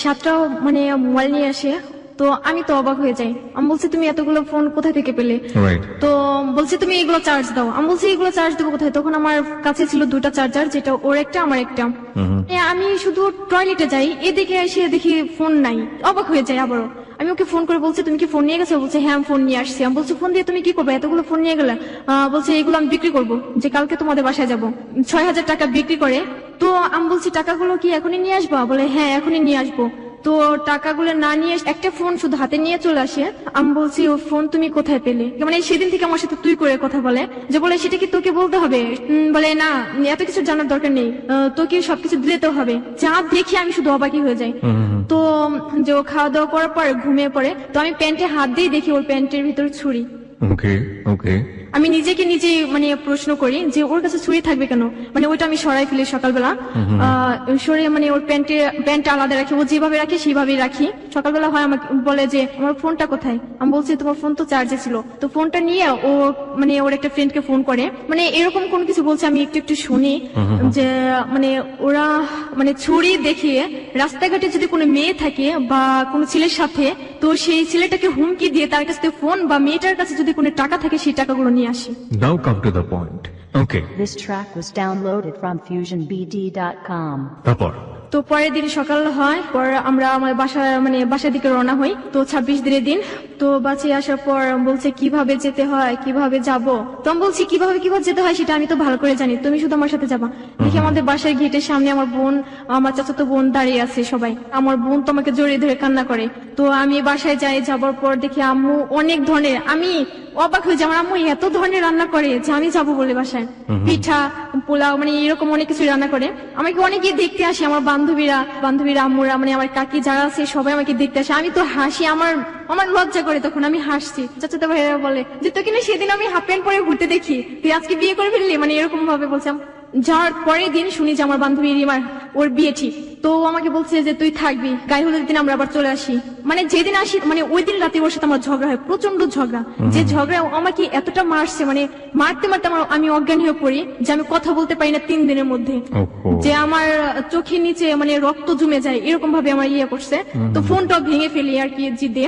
সাতটা মানে মোবাইল নিয়ে আসে, তো আমি তো অবাক হয়ে যাই। আমি বলছি তুমি এতগুলো ফোন কোথা থেকে পেলে? রাইট। তো বলছে তুমি এগুলো চার্জ দাও। আমি বলছি এগুলো চার্জ দেবো কোথায়? তখন আমার কাছে ছিল দুটা চার্জার, যেটা ওর একটা আমার একটা। আমি শুধু টয়লেটে যাই, এদিকে এসে দেখি ফোন নাই, অবাক হয়ে যাই আবারও। আমি ওকে ফোন করে বলছি তুমি কি ফোন নিয়ে গেছো? বলছে হ্যাঁ আমি ফোন নিয়ে আসছি। আমি বলছি ফোন দিয়ে তুমি কি করবে? এতগুলো ফোন নিয়ে গেলে? বলছে এগুলো আমি বিক্রি করবো, যে কালকে তোমাদের বাসায় যাবো। 6,000 টাকা বিক্রি করে। তো আমি বলছি টাকাগুলো কি এখনই নিয়ে আসবা? বলে হ্যাঁ এখনই নিয়ে আসবো। তো টাকাগুলো না নিয়ে একটা ফোন শুধু হাতে নিয়ে চলে আসে। আমি বলছি ও ফোন তুমি কোথায় পেলে? মানে সেদিন থেকে আমার সাথে তুই করে কথা বলে, যে বলে সেটা কি তোকে বলতে হবে? বলে না এত কিছু জানার দরকার নেই, তোকে সবকিছু দিলে তো হবে। যা দেখি আমি শুধু অবাকই হয়ে যাই। তো যে ও খাওয়া দাওয়া করার পর ঘুমিয়ে পড়ে, তো আমি প্যান্টে হাত দিয়ে দেখি ওর প্যান্টের ভিতরে ছুরি। ওকে ওকে। আমি নিজেকে নিজে মানে প্রশ্ন করি যে ওর কাছে ছুরি থাকবে কেন? মানে ওইটা আমি সরাই ফেলি সকালবেলা, সরিয়ে মানে ওর প্যান্টটা আলাদা রাখি, ও যেভাবে রাখে সেইভাবেই রাখি। সকালবেলা হয় আমাকে বলে যে আমার ফোনটা কোথায়? আমি বলছি তোমার ফোন তো চার্জে ছিল। তো ফোনটা নিয়ে ও মানে ওর একটা ফ্রেন্ডকে ফোন করে, মানে এরকম কোন কিছু বলছে আমি একটু একটু শুনি, যে মানে ওরা মানে ছুরি দেখিয়ে রাস্তাঘাটে যদি কোনো মেয়ে থাকে বা কোনো ছেলের সাথে, তো সেই ছেলেটাকে হুমকি দিয়ে তার কাছ থেকে ফোন বা মেয়েটার কাছে যদি কোনো টাকা থাকে সেই টাকাগুলো নিয়ে আসে। Now come to the point. Okay. This track was downloaded from FusionBD.com. তারপর তো পরের দিন সকাল হয়, পর আমরা আমার বাসার দিকে রওনা হই। তো 26 দিনের দিন। তো বাসে আসার পর বলছে কিভাবে যেতে হয়, কিভাবে যাব। তো আমি বলছি কিভাবে যেতে হয় সেটা আমি তো ভালো করে জানি, তুমি শুধু আমার সাথে যাবা। দেখি আমাদের বাসার গেটের সামনে আমার বোন, আমার চাচাতো বোন দাঁড়িয়ে আছে সবাই। আমার বোন তো আমাকে জড়িয়ে ধরে কান্না করে। তো আমি বাসায় যাই, যাবার পর দেখি আম্মু অনেক ধরনের, আমি অবাক হয়ে যাই, আমার আম্মু এত ধরনের রান্না করে যে আমি যাবো বলে বাসায়। পিঠা, পোলাও, মানে এরকম অনেক কিছু রান্না করে। আমাকে অনেকে দেখতে আসে, আমার বান্ধবীরা আম্মুরা, মানে আমার কাকি যারা আছে সবাই আমাকে দেখতে আসে। আমি তো হাসি, আমার লজ্জা করে, তখন আমি হাসছি। চাচাতো ভাইয়েরা বলে যে তোকে না সেদিন আমি হাফ প্যান্ট পরে ঘুরতে দেখি, তুই আজকে বিয়ে করে ফেললি, মানে এরকম ভাবে বলছিলাম। যাওয়ার পরের দিন শুনি যে আমার বান্ধবী রিমার ওর বিয়ে ঠিক। তো ও আমাকে বলছে যে তুই থাকবি, গায়ে হলুদের দিন আমরা আবার চলে আসি। মানে যেদিন আসি, মানে ওই দিন রাতে ওর সাথে আমার ঝগড়া হয়, প্রচন্ড ঝগড়া। যে ঝগড়া আমাকে এতটা মারছে, মানে মারতে আমি অজ্ঞান হয়ে পড়ি, যে আমি কথা বলতে পারি না 3 দিনের মধ্যে। যে আমার চোখের নিচে মানে রক্ত জমে যায়, এরকম ভাবে আমার ইয়ে করছে। তো ফোনটাও ভেঙে ফেলি আর কি জিদে।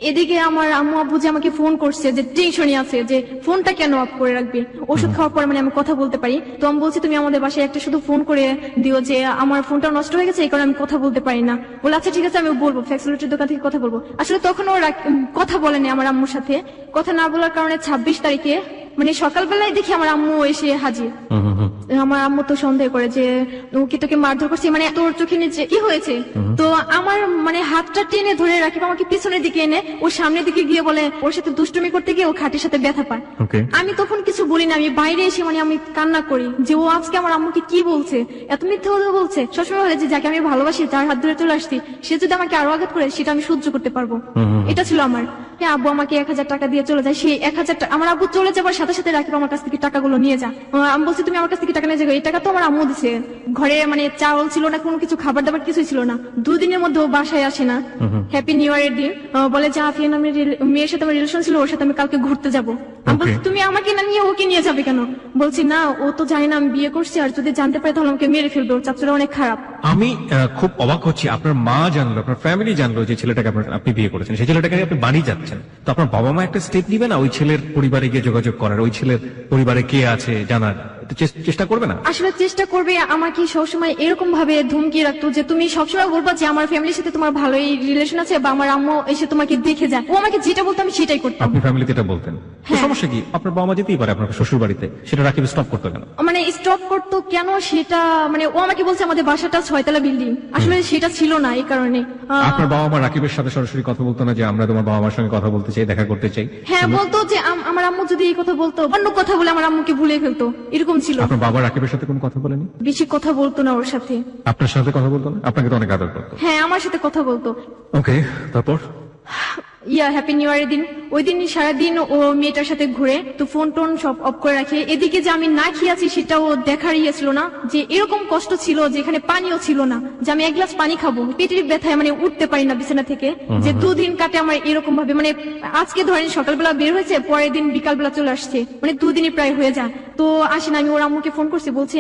এদিকে আমার আম্মু আব্বু যে আমাকে ফোন করছে, যে টেনশনই আছে যে ফোনটা কেন অফ করে রাখবে, ওষুধ খাওয়ার পর মানে আমি কথা বলতে পারি। তো আমি বলছি তুমি আমাদের বাসায় একটা শুধু ফোন করে দিও, যে আমার ফোনটা নষ্ট হয়ে গেছে, এই কারণে আমি কথা বলতে পারি না। বলে আচ্ছা ঠিক আছে আমি বলবো, ফ্যাক্সিলিটির দোকান থেকে কথা বলবো। আসলে তখন ওরা কথা বলেনি আমার আম্মুর সাথে। কথা না বলার কারণে 26 তারিখে মানে সকালবেলায় দেখি আমার আম্মু এসে হাজির। আমার আম্মু তো সন্দেহ করে যে ও কি তোকে মারধর করছে, মানে তোর চোখে নিচে কি হয়েছে। তো আমার মানে হাতটা টেনে ধরে রাখি, আমাকে পিছনের দিকে এনে ওর সামনের দিকে গিয়ে বলে ওর সাথে দুষ্টুমি করতে গিয়ে ও খাটের সাথে ব্যথা পায়। আমি তখন কিছু বলি না, আমি বাইরে এসে মানে আমি কান্না করি যে ও আজকে আমার আম্মুকে কি বলছে, এত মিথ্যে কথা বলছে। সবসময় বলে যে যাকে আমি ভালোবাসি তার হাত ধরে চলে আসছি, সে যদি আমাকে আরো আঘাত করে সেটা আমি সহ্য করতে পারবো। এটা ছিল আমার। আব্বু আমাকে 1000 টাকা দিয়ে চলে যায়। সেই 1000 টাকা আমার আব্বু চলে যাবার সাথে সাথে রাখি আমার কাছ থেকে টাকাগুলো নিয়ে যা। আমি বলছি তুমি আমার কাছ থেকে টাকা নিয়ে যাবে, এই টাকা তো আমার আম্মু দিছে। ঘরে মানে চাউল ছিল না, কোনো কিছু খাবার দাবার কিছুই ছিল না। 2 দিনের মধ্যে ও বাসায় আসে না। হ্যাপি নিউ ইয়ারের দিন বলে যে আফিয়া নামের মেয়ের সাথে আমার রিলেশন ছিল, ওর সাথে আমি কালকে ঘুরতে যাবো। আমি বলছি তুমি আমাকে না নিয়ে ওকে নিয়ে যাবে কেন? বলছি না ও তো জানে না আমি বিয়ে করছি, আর যদি জানতে পারে তাহলে আমাকে মেরে ফেলবে, ওর চাচুরা অনেক খারাপ। আমি খুব অবাক হচ্ছি, আপনার মা জানলো, আপনার ফ্যামিলি জানলো যে ছেলেটাকে আপনি বিয়ে করেছেন, সেই ছেলেটাকে আপনি বাড়ি যাচ্ছেন, তো আপনার বাবা মা একটা স্টেপ নিবে না ওই ছেলের পরিবারে গিয়ে যোগাযোগ করার, ওই ছেলের পরিবারে কে আছে জানার? চেষ্টা করবে না? আসলে চেষ্টা করবে। আমাকে সবসময় এরকম ভাবে ধমকি রাখতো যে তুমি সবসময় বলবা যে আমার ফ্যামিলির সাথে তোমার ভালোই রিলেশন আছে, বা আমার আম্মু এসে তোমাকে দেখে যায়। ও আমাকে যেটা বলতো আমি সেটাই করতাম। আপনি ফ্যামিলিতে এটা বলতেন? সমস্যা কি? আপনার বাবা মা যেতেই পারে আপনার শ্বশুর বাড়িতে, সেটা রাকিব স্টপ করতো কেন? মানে স্টপ করতো কেন সেটা, মানে ও আমাকে বলছে আমাদের বাসাটা 6তলা বিল্ডিং, আসলে সেটা ছিল না, এই কারণে। আপনার বাবা মা রাকিবের সাথে সরাসরি কথা বলতো না যে আমরা তোমার বাবা মার সঙ্গে কথা বলতে চাই, দেখা করতে চাই? হ্যাঁ বলতো, যে আমার আম্মু যদি এই কথা বলতো, অন্য কথা বলে আমার আম্মুকে ভুলে ফেলতো, এরকম ছিল। আপনার বাবা রাকিবের সাথে কোনো কথা বলেনি? বেশি কথা বলতো না ওর সাথে। আপনার সাথে কথা বলতো না? আপনাকে তো অনেক আদর করতো। হ্যাঁ আমার সাথে কথা বলতো। ওকে, তারপর? হ্যাপি নিউ ইয়ারের দিন, ওই দিন সারাদিন ও মেয়েটার সাথে ঘুরে, তো ফোন টোন সব অফ করে রাখে। এদিকে যে আমি না খেয়ে আছি সেটাও দেখার ছিল না, যে এরকম কষ্ট ছিল যেখানে পানিও ছিল না, যে আমি এক গ্লাস পানি খাবো, পেটের ব্যথায় মানে উঠতে পারি না বিছানা থেকে, যে দুদিন কাটে আমার এরকম ভাবে, মানে আজকে ধরেন সকালবেলা বের হয়েছে, পরের দিন বিকালবেলা চলে আসছে, মানে দুদিনই প্রায় হয়ে যায়। তো আসেন, আমি ওর আম্মুকে ফোন করছি, বলছি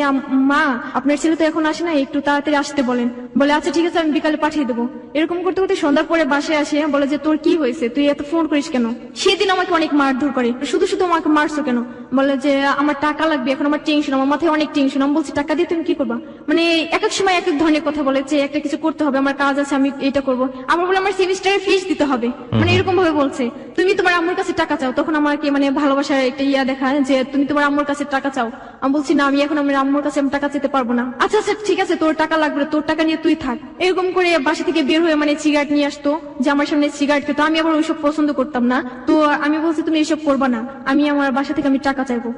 মা আপনার ছেলে তো এখন আসে না, একটু তাড়াতাড়ি আসতে বলেন। বলে আচ্ছা ঠিক আছে, আমি বিকালে পাঠিয়ে দেবো। এরকম করতে করতে সন্ধ্যার পরে বাসায় আসে, বলে যে তোর কি হয়েছে, তুই এত ফোন করিস কেন? সেদিন আমাকে অনেক মারধর করে, শুধু শুধু আমাকে মারছো কেন? বলে যে আমার টাকা লাগবে, এখন আমার টেনশন, আমার মাথায় অনেক টেনশন। আমি বলছি টাকা দিয়ে তুমি কি করবা? মানে এক এক সময় এক এক ধরনের কথা বলে, যে একটা কিছু করতে হবে, আমার কাজ আছে, আমি এটা করবো। আমার বলে আমার সেমিস্টারের ফিস দিতে হবে, মানে এরকম ভাবে বলছে। তুমি তোমার আম্মুর কাছে টাকা চাও, তখন আমাকে মানে ভালোবাসার একটা দেখায় যে তুমি তোমার আম্মুর কাছে টাকা চাও। আমি বলছি না, আমি এখন আমার আম্মুর কাছে আমি টাকা চেতে পারবো না। আচ্ছা আচ্ছা ঠিক আছে, তোর টাকা লাগবে, তোর টাকা নিয়ে তুই থাক। এরকম করে বাসা থেকে বের হয়ে মানে সিগারেট নিয়ে আসতো, যে আমার সামনে সিগারেট খেতো। আমি আবার ওইসব পছন্দ করতাম না, তো আমি বলছি তুমি এইসব করবা না, আমি আমার বাসা থেকে আমি টাকা চাইবো।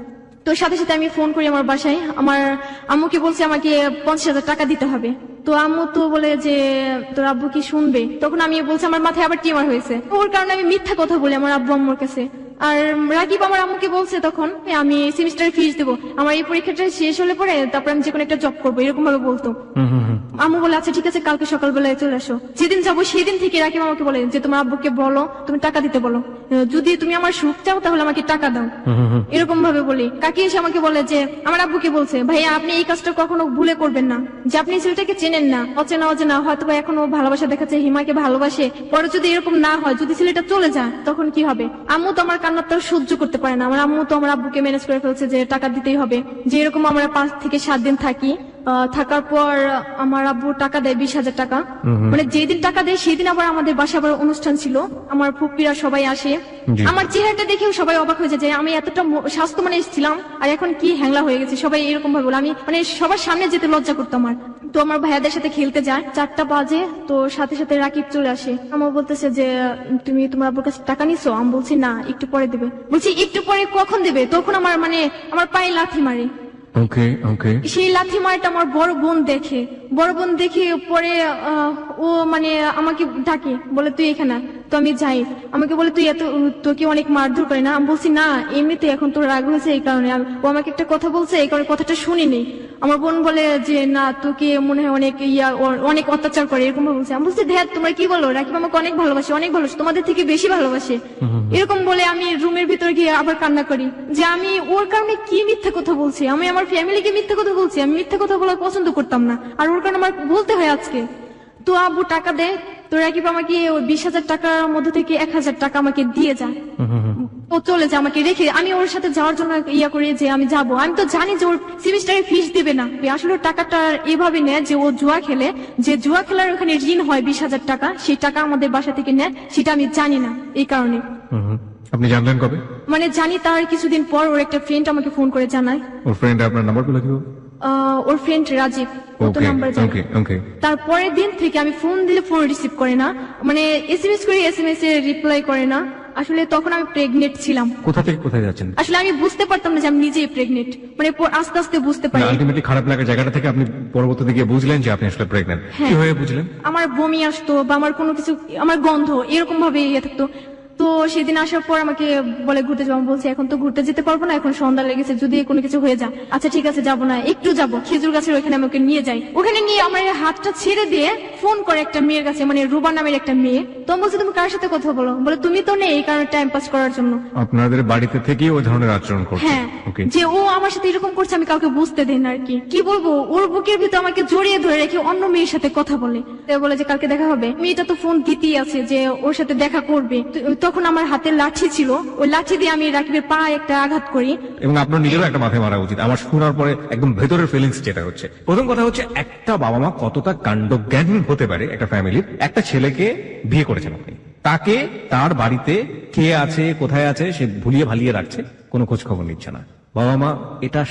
তো সাথে সাথে আমি ফোন করি আমার বাসায়, আমার আম্মুকে বলছি আমাকে 50,000 টাকা দিতে হবে। তো আম্মু তো বলে যে তোর আব্বু কি শুনবে? তখন আমি বলছি আমার মাথায় আবার টিউমার হয়েছে, ওর কারণে আমি মিথ্যা কথা বলি আমার আব্বু আম্মুর কাছে। আর রাকিব আমার আম্মুকে বলছে তখন আমি সেমিস্টারের ফিস দেবো, আমার এই পরীক্ষাটা শেষ হলে পরে তারপর আমি যে কোনো একটা জব করবো, এরকম ভাবে বলতো। আম্মু বলে আচ্ছা ঠিক আছে, কালকে সকালবেলায় চলে আসো। যেদিন যাবো সেদিন থেকে রাকিব আমাকে বলে যে তোমার আব্বুকে বলো তুমি টাকা দিতে বলো, যদি তুমি আমার সুখ চাও তাহলে আমাকে টাকা দাও, এরকম ভাবে বলি। কাকি এসে আমাকে বলে যে আমার আব্বুকে বলছে ভাইয়া আপনি এই কাজটা কখনো ভুলে করবেন না, যে আপনি ছেলেটাকে চেনেন না, অচেনা অচেনা হয়তো বা এখনো ভালোবাসা দেখাচ্ছে, হিমাকে ভালোবাসে, পরে যদি এরকম না হয়, যদি ছেলেটা চলে যায় তখন কি হবে? আম্মু তো আমার কান্নাটা সহ্য করতে পারে না, আমার আম্মু তো আমার আব্বুকে ম্যানেজ করে ফেলছে যে টাকা দিতেই হবে। যে এরকম আমরা 5 থেকে 7 দিন থাকি, থাকার পর আমার আব্বু টাকা দেয় 20,000 টাকা। মানে যেদিন টাকা দেয় সেদিন আবার আমাদের বাসায় আবার অনুষ্ঠান ছিল, আমার ফুপিরা সবাই আসে। আমার চেহারাটা দেখেও সবাই অবাক হয়ে যায় যে আমি এতটা স্বাস্থ্য মানে এসেছিলাম আর এখন কি হ্যাংলা হয়ে গেছে। সবাই এরকম ভাবে বলে, আমি মানে সবার সামনে যেতে লজ্জা করতাম। আমার তো আমার ভাইয়াদের সাথে খেলতে যায়, 4টা বাজে, তো সাথে সাথে রাকিব চলে আসে। আমার বলতেছে যে তুমি তোমার আব্বুর কাছে টাকা নিছো? আমি বলছি না, একটু পরে দেবে। বলছি একটু পরে কখন দেবে? তখন আমার মানে আমার পায়ে লাথি মারে। ওকে ওকে। সেই লাথি মারটা আমার বড় বোন দেখে, বড় বোন দেখে পরে ও মানে আমাকে ডাকে, বলে তুই এখানে। তো আমি যাই, আমাকে বলে তুই এত তোকে অনেক মারধর করে না? আমি বলছি না, এমনিতে এখন তোর রাগ হয়েছে এই কারণে, ও আমাকে একটা কথা বলছে এই কারণে কথাটা শুনিনি। আমার বোন বলে যে না তোকে মনে হয় অনেক অনেক অত্যাচার করে, এরকম বলছে। আমি বলছি ধ্যাত তোমরা কি বলো, রাকিব আমাকে অনেক ভালোবাসে, অনেক ভালোবাসে, তোমাদের থেকে বেশি ভালোবাসে, এরকম বলে আমি রুমের ভিতরে গিয়ে আবার কান্না করি যে আমি ওর কারণে কি মিথ্যা কথা বলছি, আমি আমার ফ্যামিলিকে মিথ্যা কথা বলছি, আমি মিথ্যা কথা বলা পছন্দ করতাম না, আর ওর কারণে আমার বলতে হয় আজকে। তো আব্বু টাকা দেয়, তো রাকিব আমাকে ওই 20,000 টাকার মধ্যে থেকে 1,000 টাকা আমাকে দিয়ে যায়, ও চলে যায় আমাকে রেখে। আমি ওর সাথে যাওয়ার জন্য করি যে আমি যাবো, আমি তো জানি যে ওর সেমিস্টারে ফিস দিবে না, আসলে টাকাটা এভাবে নেয় যে ও জুয়া খেলে, যে জুয়া খেলার ওখানে ঋণ হয় 20,000 টাকা, সেই টাকা আমাদের বাসা থেকে নেয়, সেটা আমি জানি না। এই কারণে আপনি জানলেন কবে? মানে জানি তার কিছুদিন পর ওর একটা ফ্রেন্ড আমাকে ফোন করে জানায়। ওর ফ্রেন্ড আপনার নাম্বার গুলো কি? ওর ফ্রেন্ড রাজীব, ও তো নাম্বার জানে। তারপরের দিন থেকে আমি ফোন দিলে ফোন রিসিভ করে না, মানে এসএমএস করে এসএমএস এর রিপ্লাই করে না। আসলে তখন আমি প্রেগনেন্ট ছিলাম। কোথা থেকে কোথায় যাচ্ছেন? আসলে আমি বুঝতে পারতাম না যে আমি নিজেই প্রেগনেন্ট, মানে আস্তে আস্তে বুঝতে পারি। আলটিমেটলি খারাপ লাগার জায়গাটা থেকে আপনি পরবর্তীতে গিয়ে বুঝলেন যে আপনি আসলে প্রেগনেন্ট। কি হয়ে বুঝলেন? আমার বমি আসতো বা আমার কোনো কিছু, আমার গন্ধ এরকম ভাবে থাকতো। তো সেদিন আসার পর আমাকে বলে ঘুরতে যাবো, বলছি এখন তো ঘুরতে যেতে পারবো না, এখন সন্ধ্যা লেগেছে, যদি কোনো কিছু হয়ে যায়। আচ্ছা ঠিক আছে যাবো না, একটু যাবো খেজুর গাছের ওখানে আমাকে নিয়ে যাই। ওখানে নিয়ে আমার হাতটা ছেড়ে দিয়ে ফোন করে একটা মেয়ের কাছে, মানে রুবা নামের একটা মেয়ে। তো বলছে তুমি কার সাথে কথা বলো? বলে তুমি তো নেই, এই কারণে টাইম পাস করার জন্য। আপনাদের বাড়িতে থেকে ওই ধরনের আচরণ করছে? হ্যাঁ, যে ও আমার সাথে এরকম করছে আমি কাউকে বুঝতে দেন আর কি। কি বলবো, ওর বুকের ভিতর আমাকে জড়িয়ে ধরে রেখে অন্য মেয়ের সাথে কথা বলে, বলে যে কালকে দেখা হবে। মেয়েটা তো ফোন দিতেই আছে যে ওর সাথে দেখা করবে। তখন আমার হাতে লাঠি ছিল, ওই লাঠি দিয়ে আমি রাকিবের পা একটা আঘাত করি। এবং আপনার নিজেরও একটা মাথায় মারা উচিত। আমার শোনার পরে একদম ভেতরের ফিলিংস যেটা হচ্ছে, প্রথম কথা হচ্ছে একটা বাবা মা কতটা কাণ্ডজ্ঞান হতে পারে একটা ফ্যামিলির। একটা ছেলেকে বিয়ে করেছেন আপনি, তাকে তার বাড়িতে কে আছে কোথায় আছে সে ভুলিয়ে ভালিয়ে রাখছে, কোনো খোঁজ খবর নিচ্ছে না। বাবা মা এটা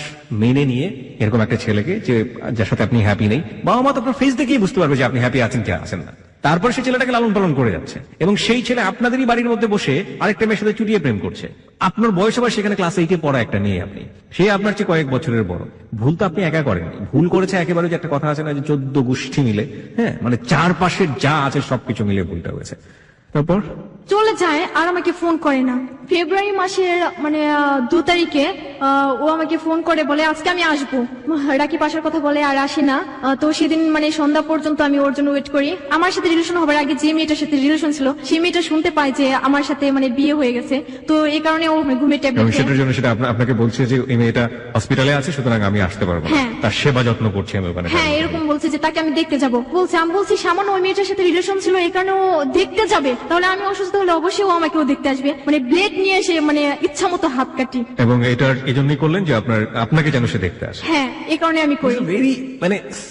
মেনে নিয়ে এরকম একটা ছেলেকে, যে যার সাথে আপনি হ্যাপি নেই, বাবা মা তো আপনার ফেস দেখেই বুঝতে পারবে যে আপনি হ্যাপি আছেন কি আছেন না। তারপর সে ছেলেটাকে লালন পালন করে যাচ্ছে, এবং সেই ছেলে আপনাদেরই বাড়ির মধ্যে বসে আরেকটা মেয়ের সাথে চুটিয়ে প্রেম করছে। আপনার বয়স আবার সেখানে ক্লাস 8-এ পড়া একটা নিয়ে আপনি, সে আপনার চেয়ে কয়েক বছরের বড়। ভুল তো আপনি একা করেননি, ভুল করেছে একেবারে, যে একটা কথা আছে না যে 14 গোষ্ঠী মিলে, হ্যাঁ, মানে চারপাশের যা আছে সবকিছু মিলে ভুলটা হয়েছে। তারপর চলে যায় আর আমাকে ফোন করে না। ফেব্রুয়ারি মাসের 2 তারিখে ও আমাকে ফোন করে বলে আজকে আমি আসবো। রাকিব আসার কথা বলে আর আসে না। তো সেদিন সন্ধ্যা পর্যন্ত আমি ওর জন্য ওয়েট করি। আমার সাথে রিলেশন হবার আগে যে মেয়েটার সাথে রিলেশন ছিল সেই মেয়েটা শুনতে পায় যে আমার সাথে বিয়ে হয়ে গেছে। তো এই কারণে ও ঘুমের এবং ট্যাবলেট সেটার জন্য সেটা আপনাকে বলছে যে এই মেয়েটা হসপিটালে আছে, সুতরাং আমি আসতে পারবো না, হ্যাঁ। তার সেবা যত্ন করছি আমি ওখানে। হ্যাঁ এরকম বলছে যে তাকে আমি দেখতে যাব। আমি বলছি সামান্য ওই মেয়েটার সাথে রিলেশন ছিল এই কারণে ও দেখতে যাবে, তাহলে আমি অসুস্থ হলে অবশ্যই ও আমাকেও দেখতে আসবে। ব্লেড নিয়ে এসে ইচ্ছা মতো হাত কাটি। এবং এটার এই জন্যই করলেন যে আপনাকে যেন সে দেখতে আসে। হ্যাঁ এই কারণে আমি করি। ভেরি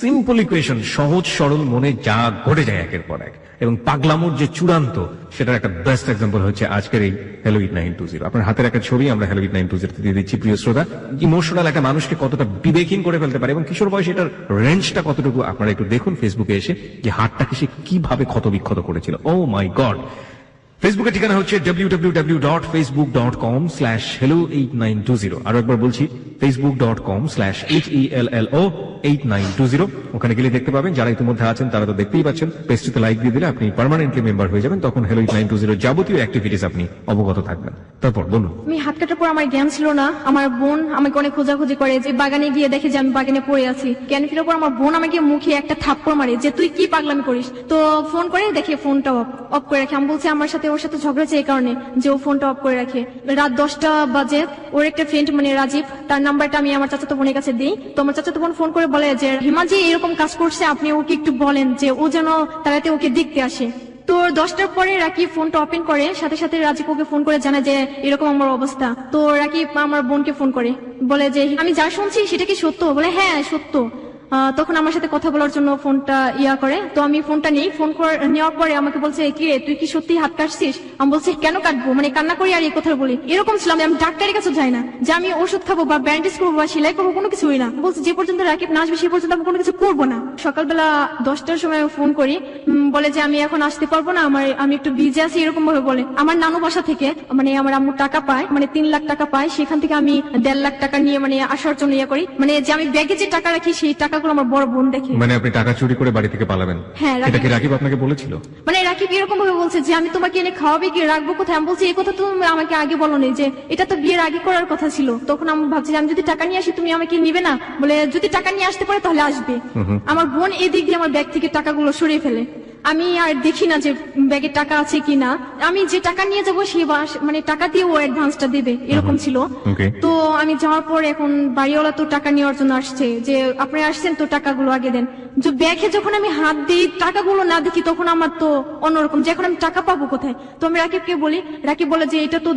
সিম্পল ইকুয়েশন, সহজ সরল মনে যা ঘটে যায় একের পর এক, এবং পাগলামোর যে চূড়ান্ত সেটার একটা বেস্ট এক্সাম্পল হচ্ছে আজকের এই হ্যালো ইট 920। আপনার হাতের একটা ছবি আমরা হ্যালো ইট 920 দিয়ে দিচ্ছি। প্রিয় শ্রোতা, ইমোশনাল একটা মানুষকে কতটা বিবেকহীন করে ফেলতে পারে এবং কিশোর বয়সে এটার রেঞ্জটা কতটুকু আপনারা একটু দেখুন ফেসবুকে এসে, যে হাতটাকে সে কিভাবে ক্ষতবিক্ষত করেছিল। ও মাই গড। ফেসবুকের ঠিকানা হচ্ছে www.facebook.com/hello8920। আরো একবার বলছি, facebook.com/HELLO8920। ওখানে গেলে দেখতে পাবেন, যারা ইতিমধ্যে আছেন তারা তো দেখতেই পাচ্ছেন। পেজটিতে লাইক দিয়ে দিলে আপনি পার্মানেন্টলি মেম্বার হয়ে যাবেন, তখন hello 892 যাবতীয় অ্যাক্টিভিটিস আপনি অবগত থাকবেন। তারপর বলুন। আমি হাত কাটার পর আমার জ্ঞান ছিল না। আমার বোন আমাকে অনেক খোঁজাখুঁজি করে, যে বাগানে গিয়ে দেখে যে আমি বাগানে পড়ে আছি। জ্ঞান ফেরার পর আমার বোন আমাকে মুখে একটা থাপ্পড় মারে যে তুই কি পাগলামি করিস। তো ফোন করে দেখে ফোনটা অফ করে রাখে। আমি বলছি আমার সাথে ওর সাথে ঝগড়া হয়েছে এই কারণে যে ও ফোনটা অফ করে রাখে। রাত 10টা বাজে ওর একটা ফ্রেন্ড রাজীব, তার নাম্বারটা আমি আমার চাচাতো বোনের কাছে দিই। তো আমার চাচাতো বোন ফোন করে বলে যে হিমাজি এরকম কাজ করছে, আপনি ওকে একটু বলেন যে ও যেন তাড়াতাড়ি ওকে দেখতে আসে। তো 10টার পরে রাকিব ফোনটা ওপেন করে, সাথে সাথে রাজীব ওকে ফোন করে জানায় যে এরকম আমার অবস্থা। তো রাকিব আমার বোনকে ফোন করে বলে যে আমি যা শুনছি সেটা কি সত্য? বলে হ্যাঁ সত্য। তখন আমার সাথে কথা বলার জন্য ফোনটা করে। তো আমি ফোনটা নিই। ফোন নেওয়ার পরে আমাকে বলছে কি রে তুই কি সত্যি হাত কাটছিস? আমি বলছি কেন কাটবো, কান্না করি আর এই কথা বলি। এরকম ছিল, আমি ডাক্তারের কাছে যাই না যে আমি ওষুধ খাবো বা ব্যান্ডেজ করবো বা সেলাই করবো, কোনো কিছুই না। বলছি যে পর্যন্ত রাকিব না আসবে সে পর্যন্ত আমি কোনো কিছু করবো না। সকালবেলা 10টার সময় ফোন করি, বলে যে আমি এখন আসতে পারবো না, আমি একটু বিজি আছি, এরকম ভাবে বলে। আমার নানু বাসা থেকে আমার আম্মু টাকা পায়, 3 লাখ টাকা পায়, সেখান থেকে আমি 1.5 লাখ টাকা নিয়ে আসার জন্য করি। যে আমি ব্যাগে যে টাকা রাখি সেই টাকাগুলো আমার বড় বোন দেখে। আপনি টাকা চুরি করে বাড়ি থেকে পালাবেন? হ্যাঁ। এটা কি রাকিব আপনাকে বলেছিল? রাকিব এরকম ভাবে বলছে যে আমি তোমাকে এনে খাওয়াবে কি রাখবো কোথায়? আমি বলছি এই কথা তো তুমি আমাকে আগে বলোনি, যে এটা তো বিয়ের আগে করার কথা ছিল। তখন আমি ভাবছি আমি যদি টাকা নিয়ে আসি তুমি আমাকে নিবে না। বলে যদি টাকা নিয়ে আসতে পারে তাহলে আসবে। আমার বোন এদিক দিয়ে আমার ব্যাগ থেকে টাকাগুলো সরিয়ে ফেলে। আমি আর দেখি না যে ব্যাগে টাকা আছে কিনা। আমি যে টাকা নিয়ে যাবো সেই টাকা দিয়ে ও অ্যাডভান্সটা দেবে, এরকম ছিল। তো আমি যাওয়ার পর এখন বাড়িওয়ালা তো টাকা নেওয়ার জন্য আসছে, যে আপনি আসছেন তো টাকাগুলো আগে দেন। যে ব্যাগে যখন আমি হাত দিই টাকাগুলো না দেখি তখন আমার তো অন্যরকম, যে এখন আমি টাকা পাবো কোথায়। তো আমি রাকিবকে বলি, রাকিব বলে যে এটা তো